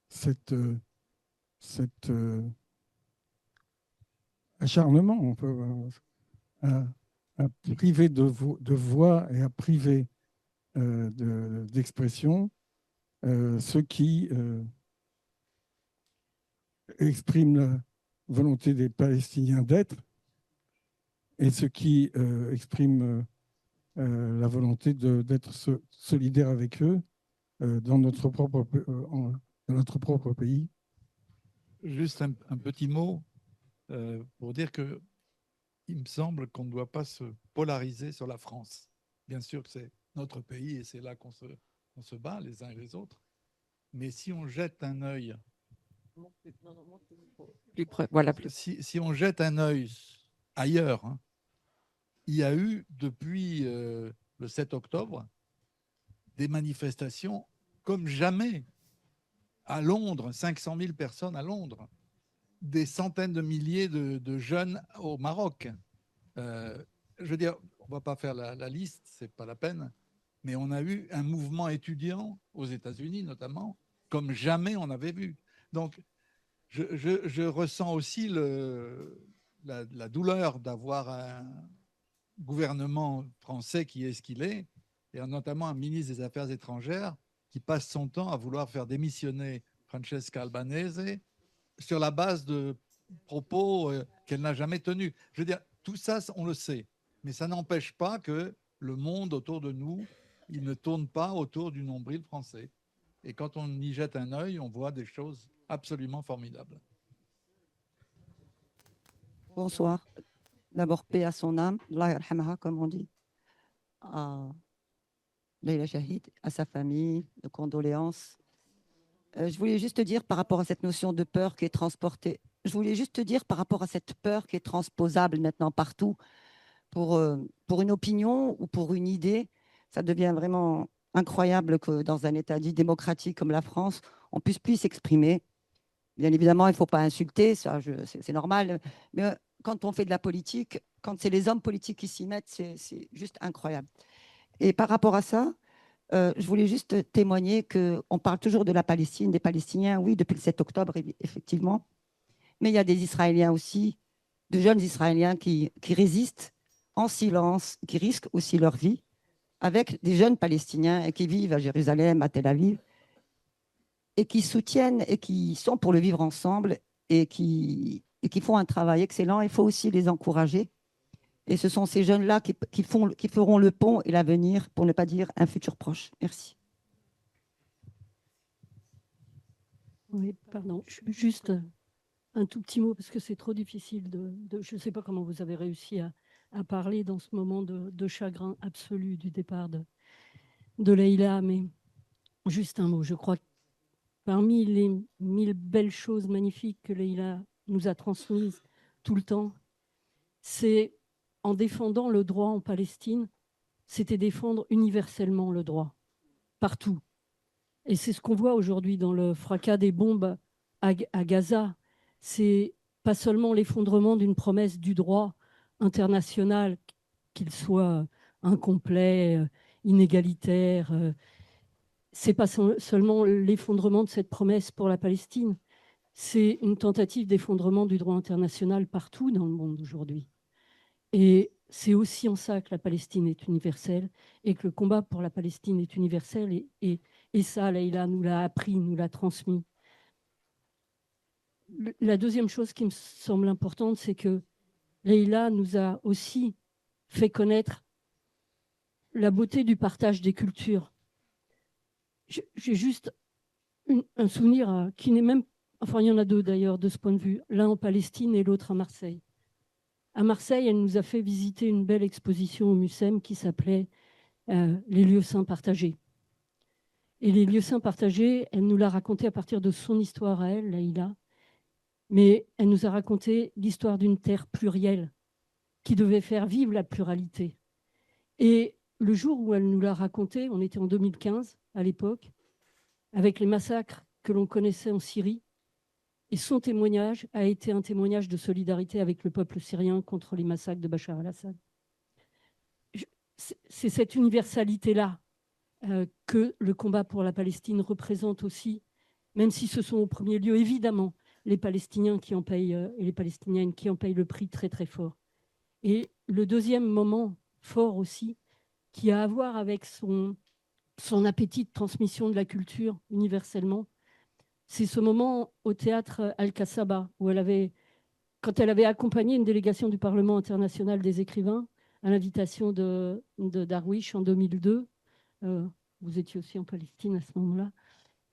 cet acharnement à priver de voix et à priver d'expression ceux qui expriment la volonté des Palestiniens d'être et ceux qui expriment la volonté d'être solidaires avec eux dans notre propre pays. Juste un petit mot pour dire que il me semble qu'on ne doit pas se polariser sur la France. Bien sûr que c'est notre pays et c'est là qu'on on se bat les uns et les autres. Mais si on jette un œil, voilà. Si on jette un œil ailleurs, hein, il y a eu depuis le 7 octobre des manifestations comme jamais. À Londres, 500 000 personnes à Londres, des centaines de milliers de jeunes au Maroc. Je veux dire, on ne va pas faire la liste, ce n'est pas la peine, mais on a eu un mouvement étudiant aux États-Unis notamment, comme jamais on avait vu. Donc, je ressens aussi la douleur d'avoir un gouvernement français qui est ce qu'il est, et notamment un ministre des Affaires étrangères qui passe son temps à vouloir faire démissionner Francesca Albanese sur la base de propos qu'elle n'a jamais tenus. Je veux dire, tout ça, on le sait, mais ça n'empêche pas que le monde autour de nous, il ne tourne pas autour du nombril français. Et quand on y jette un œil, on voit des choses absolument formidables. Bonsoir. D'abord, paix à son âme, Allah yarhamha, comme on dit. À Leïla Chahid, à sa famille, de condoléances. Je voulais juste te dire par rapport à cette notion de peur qui est transportée, je voulais juste te dire par rapport à cette peur qui est transposable maintenant partout, pour une opinion ou pour une idée, ça devient vraiment incroyable que dans un État dit démocratique comme la France, on puisse plus s'exprimer. Bien évidemment, il ne faut pas insulter, ça, c'est normal, mais quand on fait de la politique, quand c'est les hommes politiques qui s'y mettent, c'est juste incroyable. Et par rapport à ça, je voulais juste témoigner qu'on parle toujours de la Palestine, des Palestiniens, oui, depuis le 7 octobre, effectivement, mais il y a des Israéliens aussi, de jeunes Israéliens qui résistent en silence, qui risquent aussi leur vie, avec des jeunes Palestiniens et qui vivent à Jérusalem, à Tel Aviv, et qui soutiennent et qui sont pour le vivre ensemble et qui font un travail excellent. Il faut aussi les encourager. Et ce sont ces jeunes-là qui feront le pont et l'avenir, pour ne pas dire un futur proche. Merci. Oui, pardon. Juste un tout petit mot, parce que c'est trop difficile je ne sais pas comment vous avez réussi à parler dans ce moment de chagrin absolu du départ de Leïla, mais juste un mot. Je crois que parmi les 1000 belles choses magnifiques que Leïla nous a transmises tout le temps, c'est en défendant le droit en Palestine, c'était défendre universellement le droit, partout. Et c'est ce qu'on voit aujourd'hui dans le fracas des bombes à Gaza. C'est pas seulement l'effondrement d'une promesse du droit international, qu'il soit incomplet, inégalitaire. C'est pas seulement l'effondrement de cette promesse pour la Palestine, c'est une tentative d'effondrement du droit international partout dans le monde aujourd'hui. Et c'est aussi en ça que la Palestine est universelle et que le combat pour la Palestine est universel. Et ça, Leïla nous l'a appris, nous l'a transmis. La deuxième chose qui me semble importante, c'est que Leïla nous a aussi fait connaître la beauté du partage des cultures. J'ai juste un souvenir qui n'est même... Enfin, il y en a deux d'ailleurs de ce point de vue, l'un en Palestine et l'autre à Marseille. À Marseille, elle nous a fait visiter une belle exposition au MUSEM qui s'appelait Les lieux saints partagés. Et les lieux saints partagés, elle nous l'a raconté à partir de son histoire à elle, Leïla, mais elle nous a raconté l'histoire d'une terre plurielle qui devait faire vivre la pluralité. Et le jour où elle nous l'a raconté, on était en 2015 à l'époque, avec les massacres que l'on connaissait en Syrie, et son témoignage a été un témoignage de solidarité avec le peuple syrien contre les massacres de Bachar al-Assad. C'est cette universalité-là que le combat pour la Palestine représente aussi, même si ce sont au premier lieu, évidemment, les Palestiniens qui en payent, et les Palestiniennes qui en payent le prix très, très fort. Et le deuxième moment fort aussi, qui a à voir avec son appétit de transmission de la culture universellement, c'est ce moment au théâtre Al-Kassaba, où quand elle avait accompagné une délégation du Parlement international des écrivains à l'invitation de Darwish en 2002. Vous étiez aussi en Palestine à ce moment-là,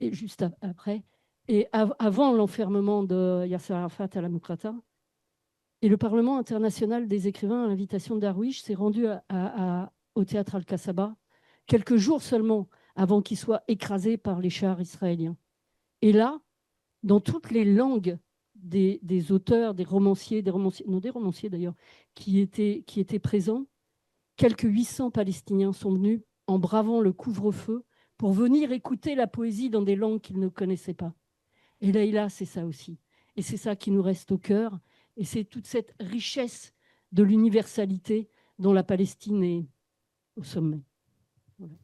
et juste après, et avant l'enfermement de Yasser Arafat à la Moukrata. Et le Parlement international des écrivains, à l'invitation de Darwish, s'est rendu au théâtre Al-Kassaba quelques jours seulement avant qu'ils soient écrasés par les chars israéliens. Et là, dans toutes les langues des auteurs, des romanciers d'ailleurs, qui étaient présents, quelques 800 Palestiniens sont venus en bravant le couvre-feu pour venir écouter la poésie dans des langues qu'ils ne connaissaient pas. Et Leïla, c'est ça aussi. Et c'est ça qui nous reste au cœur. Et c'est toute cette richesse de l'universalité dont la Palestine est au sommet. Voilà.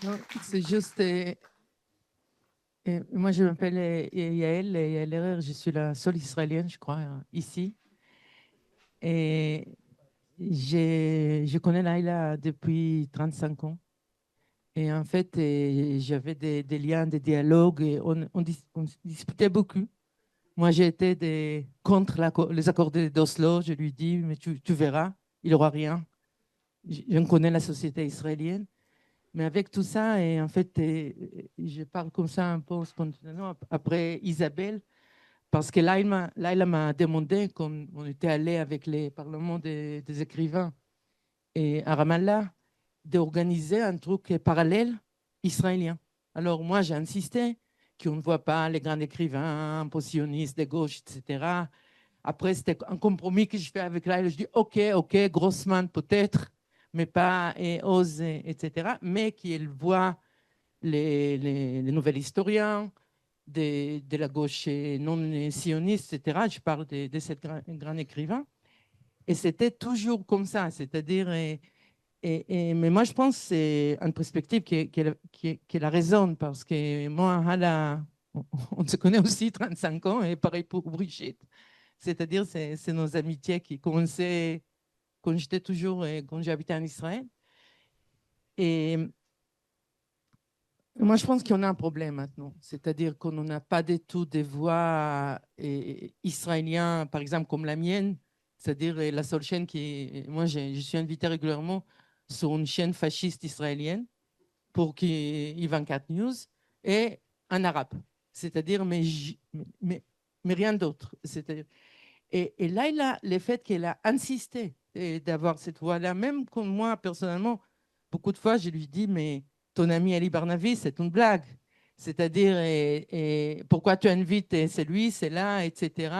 Non, c'est juste. Moi, je m'appelle Yael Herrer, je suis la seule israélienne, je crois, ici. Et je connais Laïla depuis 35 ans. Et en fait, j'avais des liens, des dialogues, et on discutait beaucoup. Moi, j'ai été contre les accords d'Oslo. Je lui dis, mais tu verras, il n'y aura rien. Je connais la société israélienne. Mais avec tout ça, et en fait, je parle comme ça un peu spontanément après Isabelle, parce que Laïla m'a demandé, comme on était allé avec les parlements des écrivains et à Ramallah, d'organiser un truc parallèle israélien. Alors moi, j'ai insisté qu'on ne voit pas les grands écrivains, sionistes de gauche, etc. Après, c'était un compromis que je fais avec Laïla. Je dis, OK, Grossman peut-être, mais pas Oz, etc. Mais qu'il voit les nouveaux historiens de la gauche non sioniste, etc. Je parle de ces grands écrivains. Et c'était toujours comme ça, c'est-à-dire... mais moi, je pense que c'est une perspective qui la raisonne, parce que moi, on se connaît aussi 35 ans, et pareil pour Brigitte. C'est-à-dire, c'est nos amitiés qui commençaient quand j'étais toujours, quand j'habitais en Israël. Et moi, je pense qu'on a un problème maintenant. C'est-à-dire qu'on n'a pas du tout des voix israéliennes, par exemple, comme la mienne. C'est-à-dire la seule chaîne moi, je suis invité régulièrement sur une chaîne fasciste israélienne pour I24 News et en arabe. C'est-à-dire, mais rien d'autre. Et là, le fait qu'elle a insisté d'avoir cette voix-là, même comme moi, personnellement, beaucoup de fois, je lui dis, mais ton ami Ali Barnavi, c'est une blague. C'est-à-dire, pourquoi tu invites celui, c'est là, etc.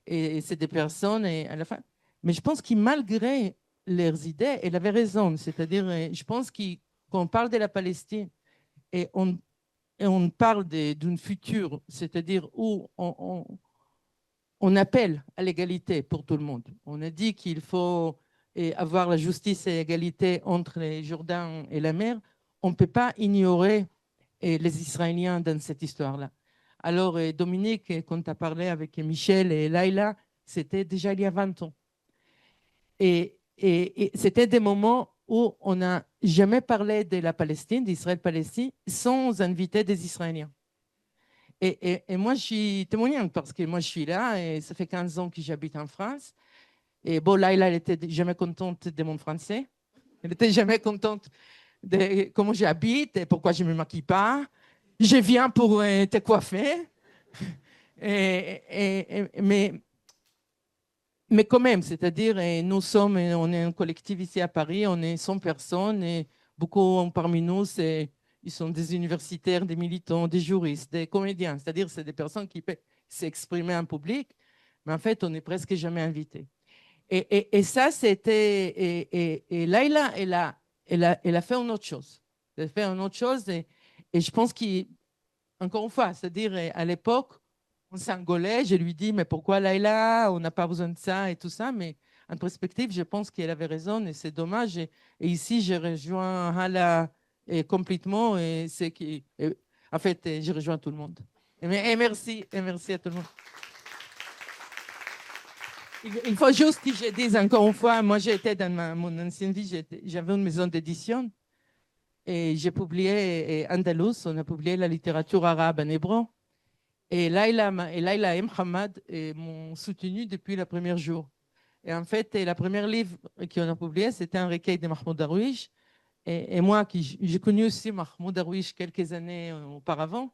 Et c'est des personnes, et à la fin. Mais je pense que malgré leurs idées, elle avait raison. C'est-à-dire, je pense qu'on parle de la Palestine et on parle d'une future, c'est-à-dire où on appelle à l'égalité pour tout le monde. On a dit qu'il faut avoir la justice et l'égalité entre les Jourdain et la mer. On ne peut pas ignorer les Israéliens dans cette histoire-là. Alors, Dominique, quand tu as parlé avec Michel et Laïla, c'était déjà il y a 20 ans. Et c'était des moments où on n'a jamais parlé de la Palestine, d'Israël-Palestine, sans inviter des Israéliens. Et moi, je suis témoignante parce que moi, je suis là et ça fait 15 ans que j'habite en France. Et bon, Laïla, elle n'était jamais contente de mon français. Elle n'était jamais contente de comment j'habite et pourquoi je ne me maquille pas. Je viens pour te coiffer. Mais quand même, c'est-à-dire, on est un collectif ici à Paris, on est 100 personnes et beaucoup parmi nous, ils sont des universitaires, des militants, des juristes, des comédiens. C'est-à-dire, c'est des personnes qui peuvent s'exprimer en public, mais en fait, on n'est presque jamais invités. Et ça, c'était... Et Laïla, elle a fait une autre chose. Elle a fait une autre chose et je pense qu'encore une fois, c'est-à-dire, à l'époque, on s'engueulait, je lui dis, mais pourquoi Laïla, on n'a pas besoin de ça et tout ça, mais en perspective, je pense qu'elle avait raison et c'est dommage. Et ici, je rejoins Hala complètement et c'est qui, en fait, je rejoins tout le monde. Et merci à tout le monde. Il faut juste que je dise encore une fois, moi j'étais dans mon ancienne vie, j'avais une maison d'édition et j'ai publié Andalous, on a publié la littérature arabe en hébreu. Et Laïla et Mohamed m'ont soutenu depuis le premier jour. Et en fait, le premier livre qu'on a publié, c'était un recueil de Mahmoud Darwish. Et moi, j'ai connu aussi Mahmoud Darwish quelques années auparavant.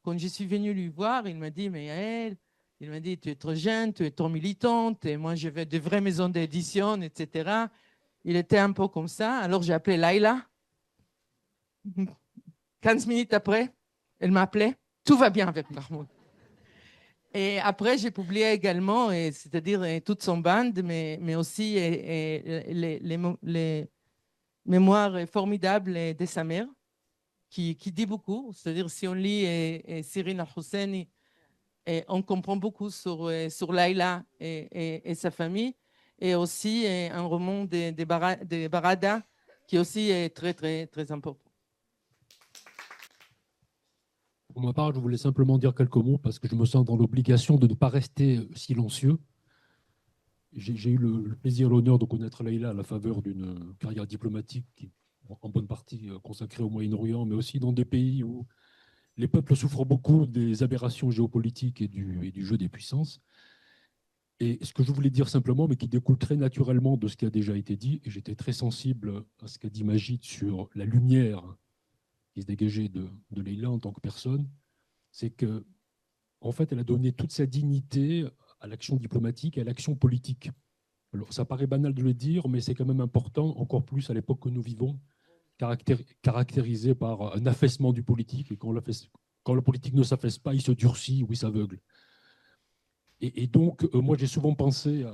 Quand je suis venue lui voir, il m'a dit, mais Yael, il m'a dit, tu es trop jeune, tu es trop militante, et moi, je vais de vraies maisons d'édition, etc. il était un peu comme ça. Alors j'ai appelé Laïla. 15 minutes après, elle m'a appelé. Tout va bien avec Mahmoud. Et après, j'ai publié également, c'est-à-dire toute son bande, mais aussi les mémoires formidables de sa mère, qui dit beaucoup. C'est-à-dire, si on lit Cyril Al-Husseini, on comprend beaucoup sur Laïla et sa famille, et aussi un roman de Barada, qui aussi est très, très, très important. Pour ma part, je voulais simplement dire quelques mots parce que je me sens dans l'obligation de ne pas rester silencieux. J'ai eu le plaisir et l'honneur de connaître Laïla à la faveur d'une carrière diplomatique qui, en bonne partie consacrée au Moyen-Orient, mais aussi dans des pays où les peuples souffrent beaucoup des aberrations géopolitiques et du jeu des puissances. Et ce que je voulais dire simplement, mais qui découle très naturellement de ce qui a déjà été dit, et j'étais très sensible à ce qu'a dit Magid sur la lumière qui se dégageait de Laïla en tant que personne, c'est que, en fait, elle a donné toute sa dignité à l'action diplomatique et à l'action politique. Alors, ça paraît banal de le dire, mais c'est quand même important, encore plus à l'époque que nous vivons, caractérisé par un affaissement du politique, et quand le politique ne s'affaisse pas, il se durcit ou il s'aveugle. Et donc, moi, j'ai souvent pensé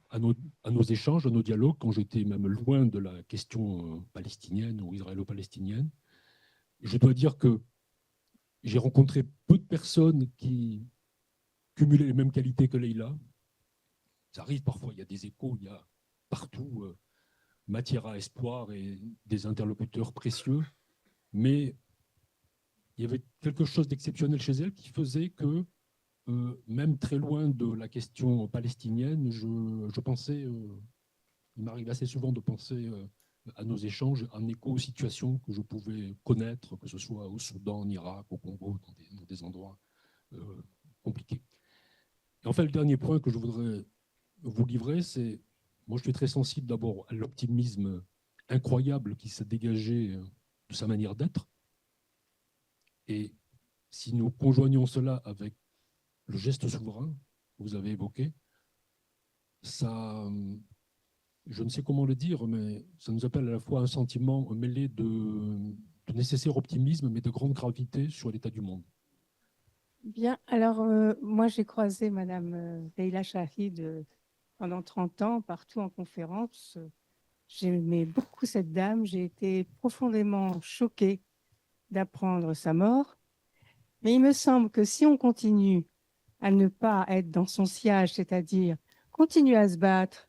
à nos échanges, à nos dialogues, quand j'étais même loin de la question palestinienne ou israélo-palestinienne. Je dois dire que j'ai rencontré peu de personnes qui cumulaient les mêmes qualités que Laïla. Ça arrive parfois, il y a des échos, il y a partout matière à espoir et des interlocuteurs précieux, mais il y avait quelque chose d'exceptionnel chez elle qui faisait que, même très loin de la question palestinienne, je pensais, il m'arrive assez souvent de penser à nos échanges en écho aux situations que je pouvais connaître, que ce soit au Soudan, en Irak, au Congo, dans des endroits compliqués. Et enfin, le dernier point que je voudrais vous livrer, c'est, moi je suis très sensible d'abord à l'optimisme incroyable qui s'est dégagé de sa manière d'être. Et si nous conjoignons cela avec le geste souverain que vous avez évoqué, ça, je ne sais comment le dire, mais ça nous appelle à la fois un sentiment mêlé de nécessaire optimisme, mais de grande gravité sur l'état du monde. Bien, alors moi j'ai croisé Madame Leïla Shahid pendant 30 ans, partout en conférence. J'aimais beaucoup cette dame, j'ai été profondément choquée d'apprendre sa mort. Mais il me semble que si on continue à ne pas être dans son sillage, c'est-à-dire continuer à se battre,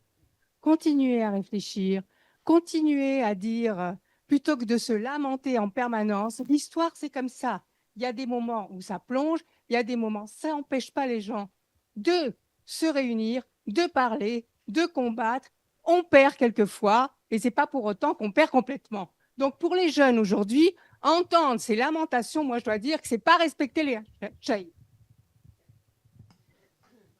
continuer à réfléchir, continuer à dire, plutôt que de se lamenter en permanence, l'histoire c'est comme ça. Il y a des moments où ça plonge, il y a des moments, ça n'empêche pas les gens de se réunir, de parler, de combattre. On perd quelquefois, et ce n'est pas pour autant qu'on perd complètement. Donc pour les jeunes aujourd'hui, entendre ces lamentations, moi je dois dire que ce n'est pas respecter les Shahid.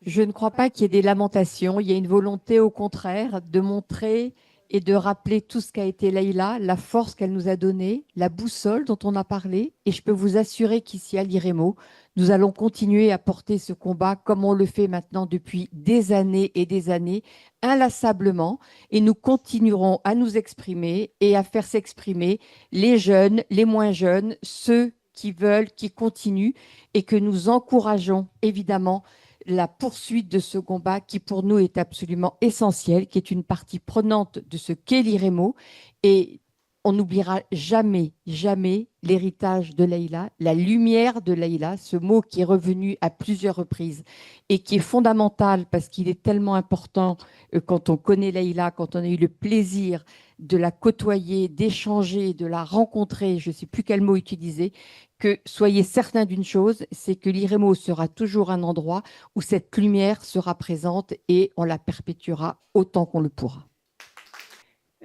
Je ne crois pas qu'il y ait des lamentations. Il y a une volonté, au contraire, de montrer et de rappeler tout ce qu'a été Laïla, la force qu'elle nous a donnée, la boussole dont on a parlé. Et je peux vous assurer qu'ici, à l'IREMO, nous allons continuer à porter ce combat comme on le fait maintenant depuis des années et des années, inlassablement. Et nous continuerons à nous exprimer et à faire s'exprimer les jeunes, les moins jeunes, ceux qui veulent, qui continuent, et que nous encourageons évidemment la poursuite de ce combat qui pour nous est absolument essentiel, qui est une partie prenante de ce qu'est l'IREMO. Et on n'oubliera jamais, jamais l'héritage de Laïla, la lumière de Laïla, ce mot qui est revenu à plusieurs reprises et qui est fondamental parce qu'il est tellement important quand on connaît Laïla, quand on a eu le plaisir de la côtoyer, d'échanger, de la rencontrer, je ne sais plus quel mot utiliser, que soyez certains d'une chose, c'est que l'IREMO sera toujours un endroit où cette lumière sera présente et on la perpétuera autant qu'on le pourra.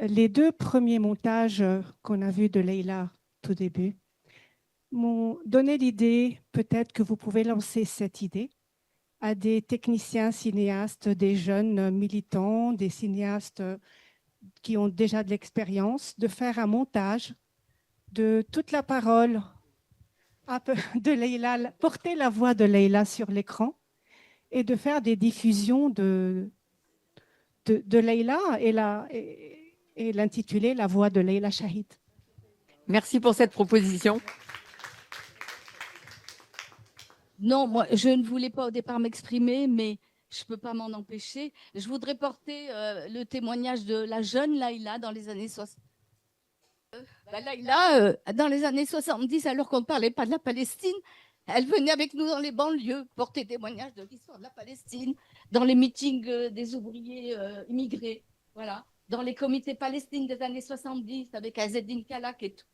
Les 2 premiers montages qu'on a vus de Laïla tout début m'ont donné l'idée, peut-être que vous pouvez lancer cette idée à des techniciens cinéastes, des jeunes militants, des cinéastes qui ont déjà de l'expérience, de faire un montage de toute la parole de Laïla, porter la voix de Laïla sur l'écran et de faire des diffusions de Laïla et l'intituler La voix de Leila Shahid. Merci pour cette proposition. Non, moi, je ne voulais pas au départ m'exprimer, mais je ne peux pas m'en empêcher. Je voudrais porter le témoignage de la jeune Laïla dans les années 60. Laïla, dans les années 70, alors qu'on ne parlait pas de la Palestine, elle venait avec nous dans les banlieues porter témoignage de l'histoire de la Palestine, dans les meetings des ouvriers immigrés, voilà, dans les comités palestines des années 70 avec Azzeddine Kalak et tout.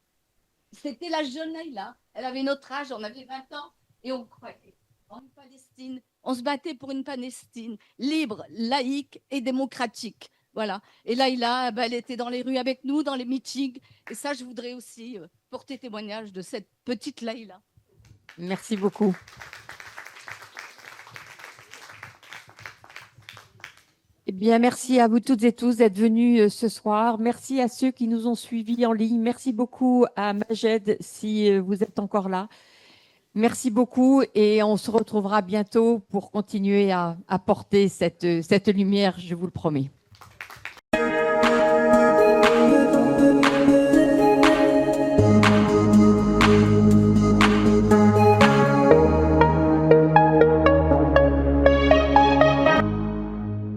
C'était la jeune Laïla. Elle avait notre âge, on avait 20 ans et on croyait en une Palestine. On se battait pour une Palestine libre, laïque et démocratique. Voilà. Et Laïla, elle était dans les rues avec nous, dans les meetings. Et ça, je voudrais aussi porter témoignage de cette petite Laïla. Merci beaucoup. Eh bien, merci à vous toutes et tous d'être venus ce soir. Merci à ceux qui nous ont suivis en ligne. Merci beaucoup à Majed si vous êtes encore là. Merci beaucoup et on se retrouvera bientôt pour continuer à porter cette lumière, je vous le promets.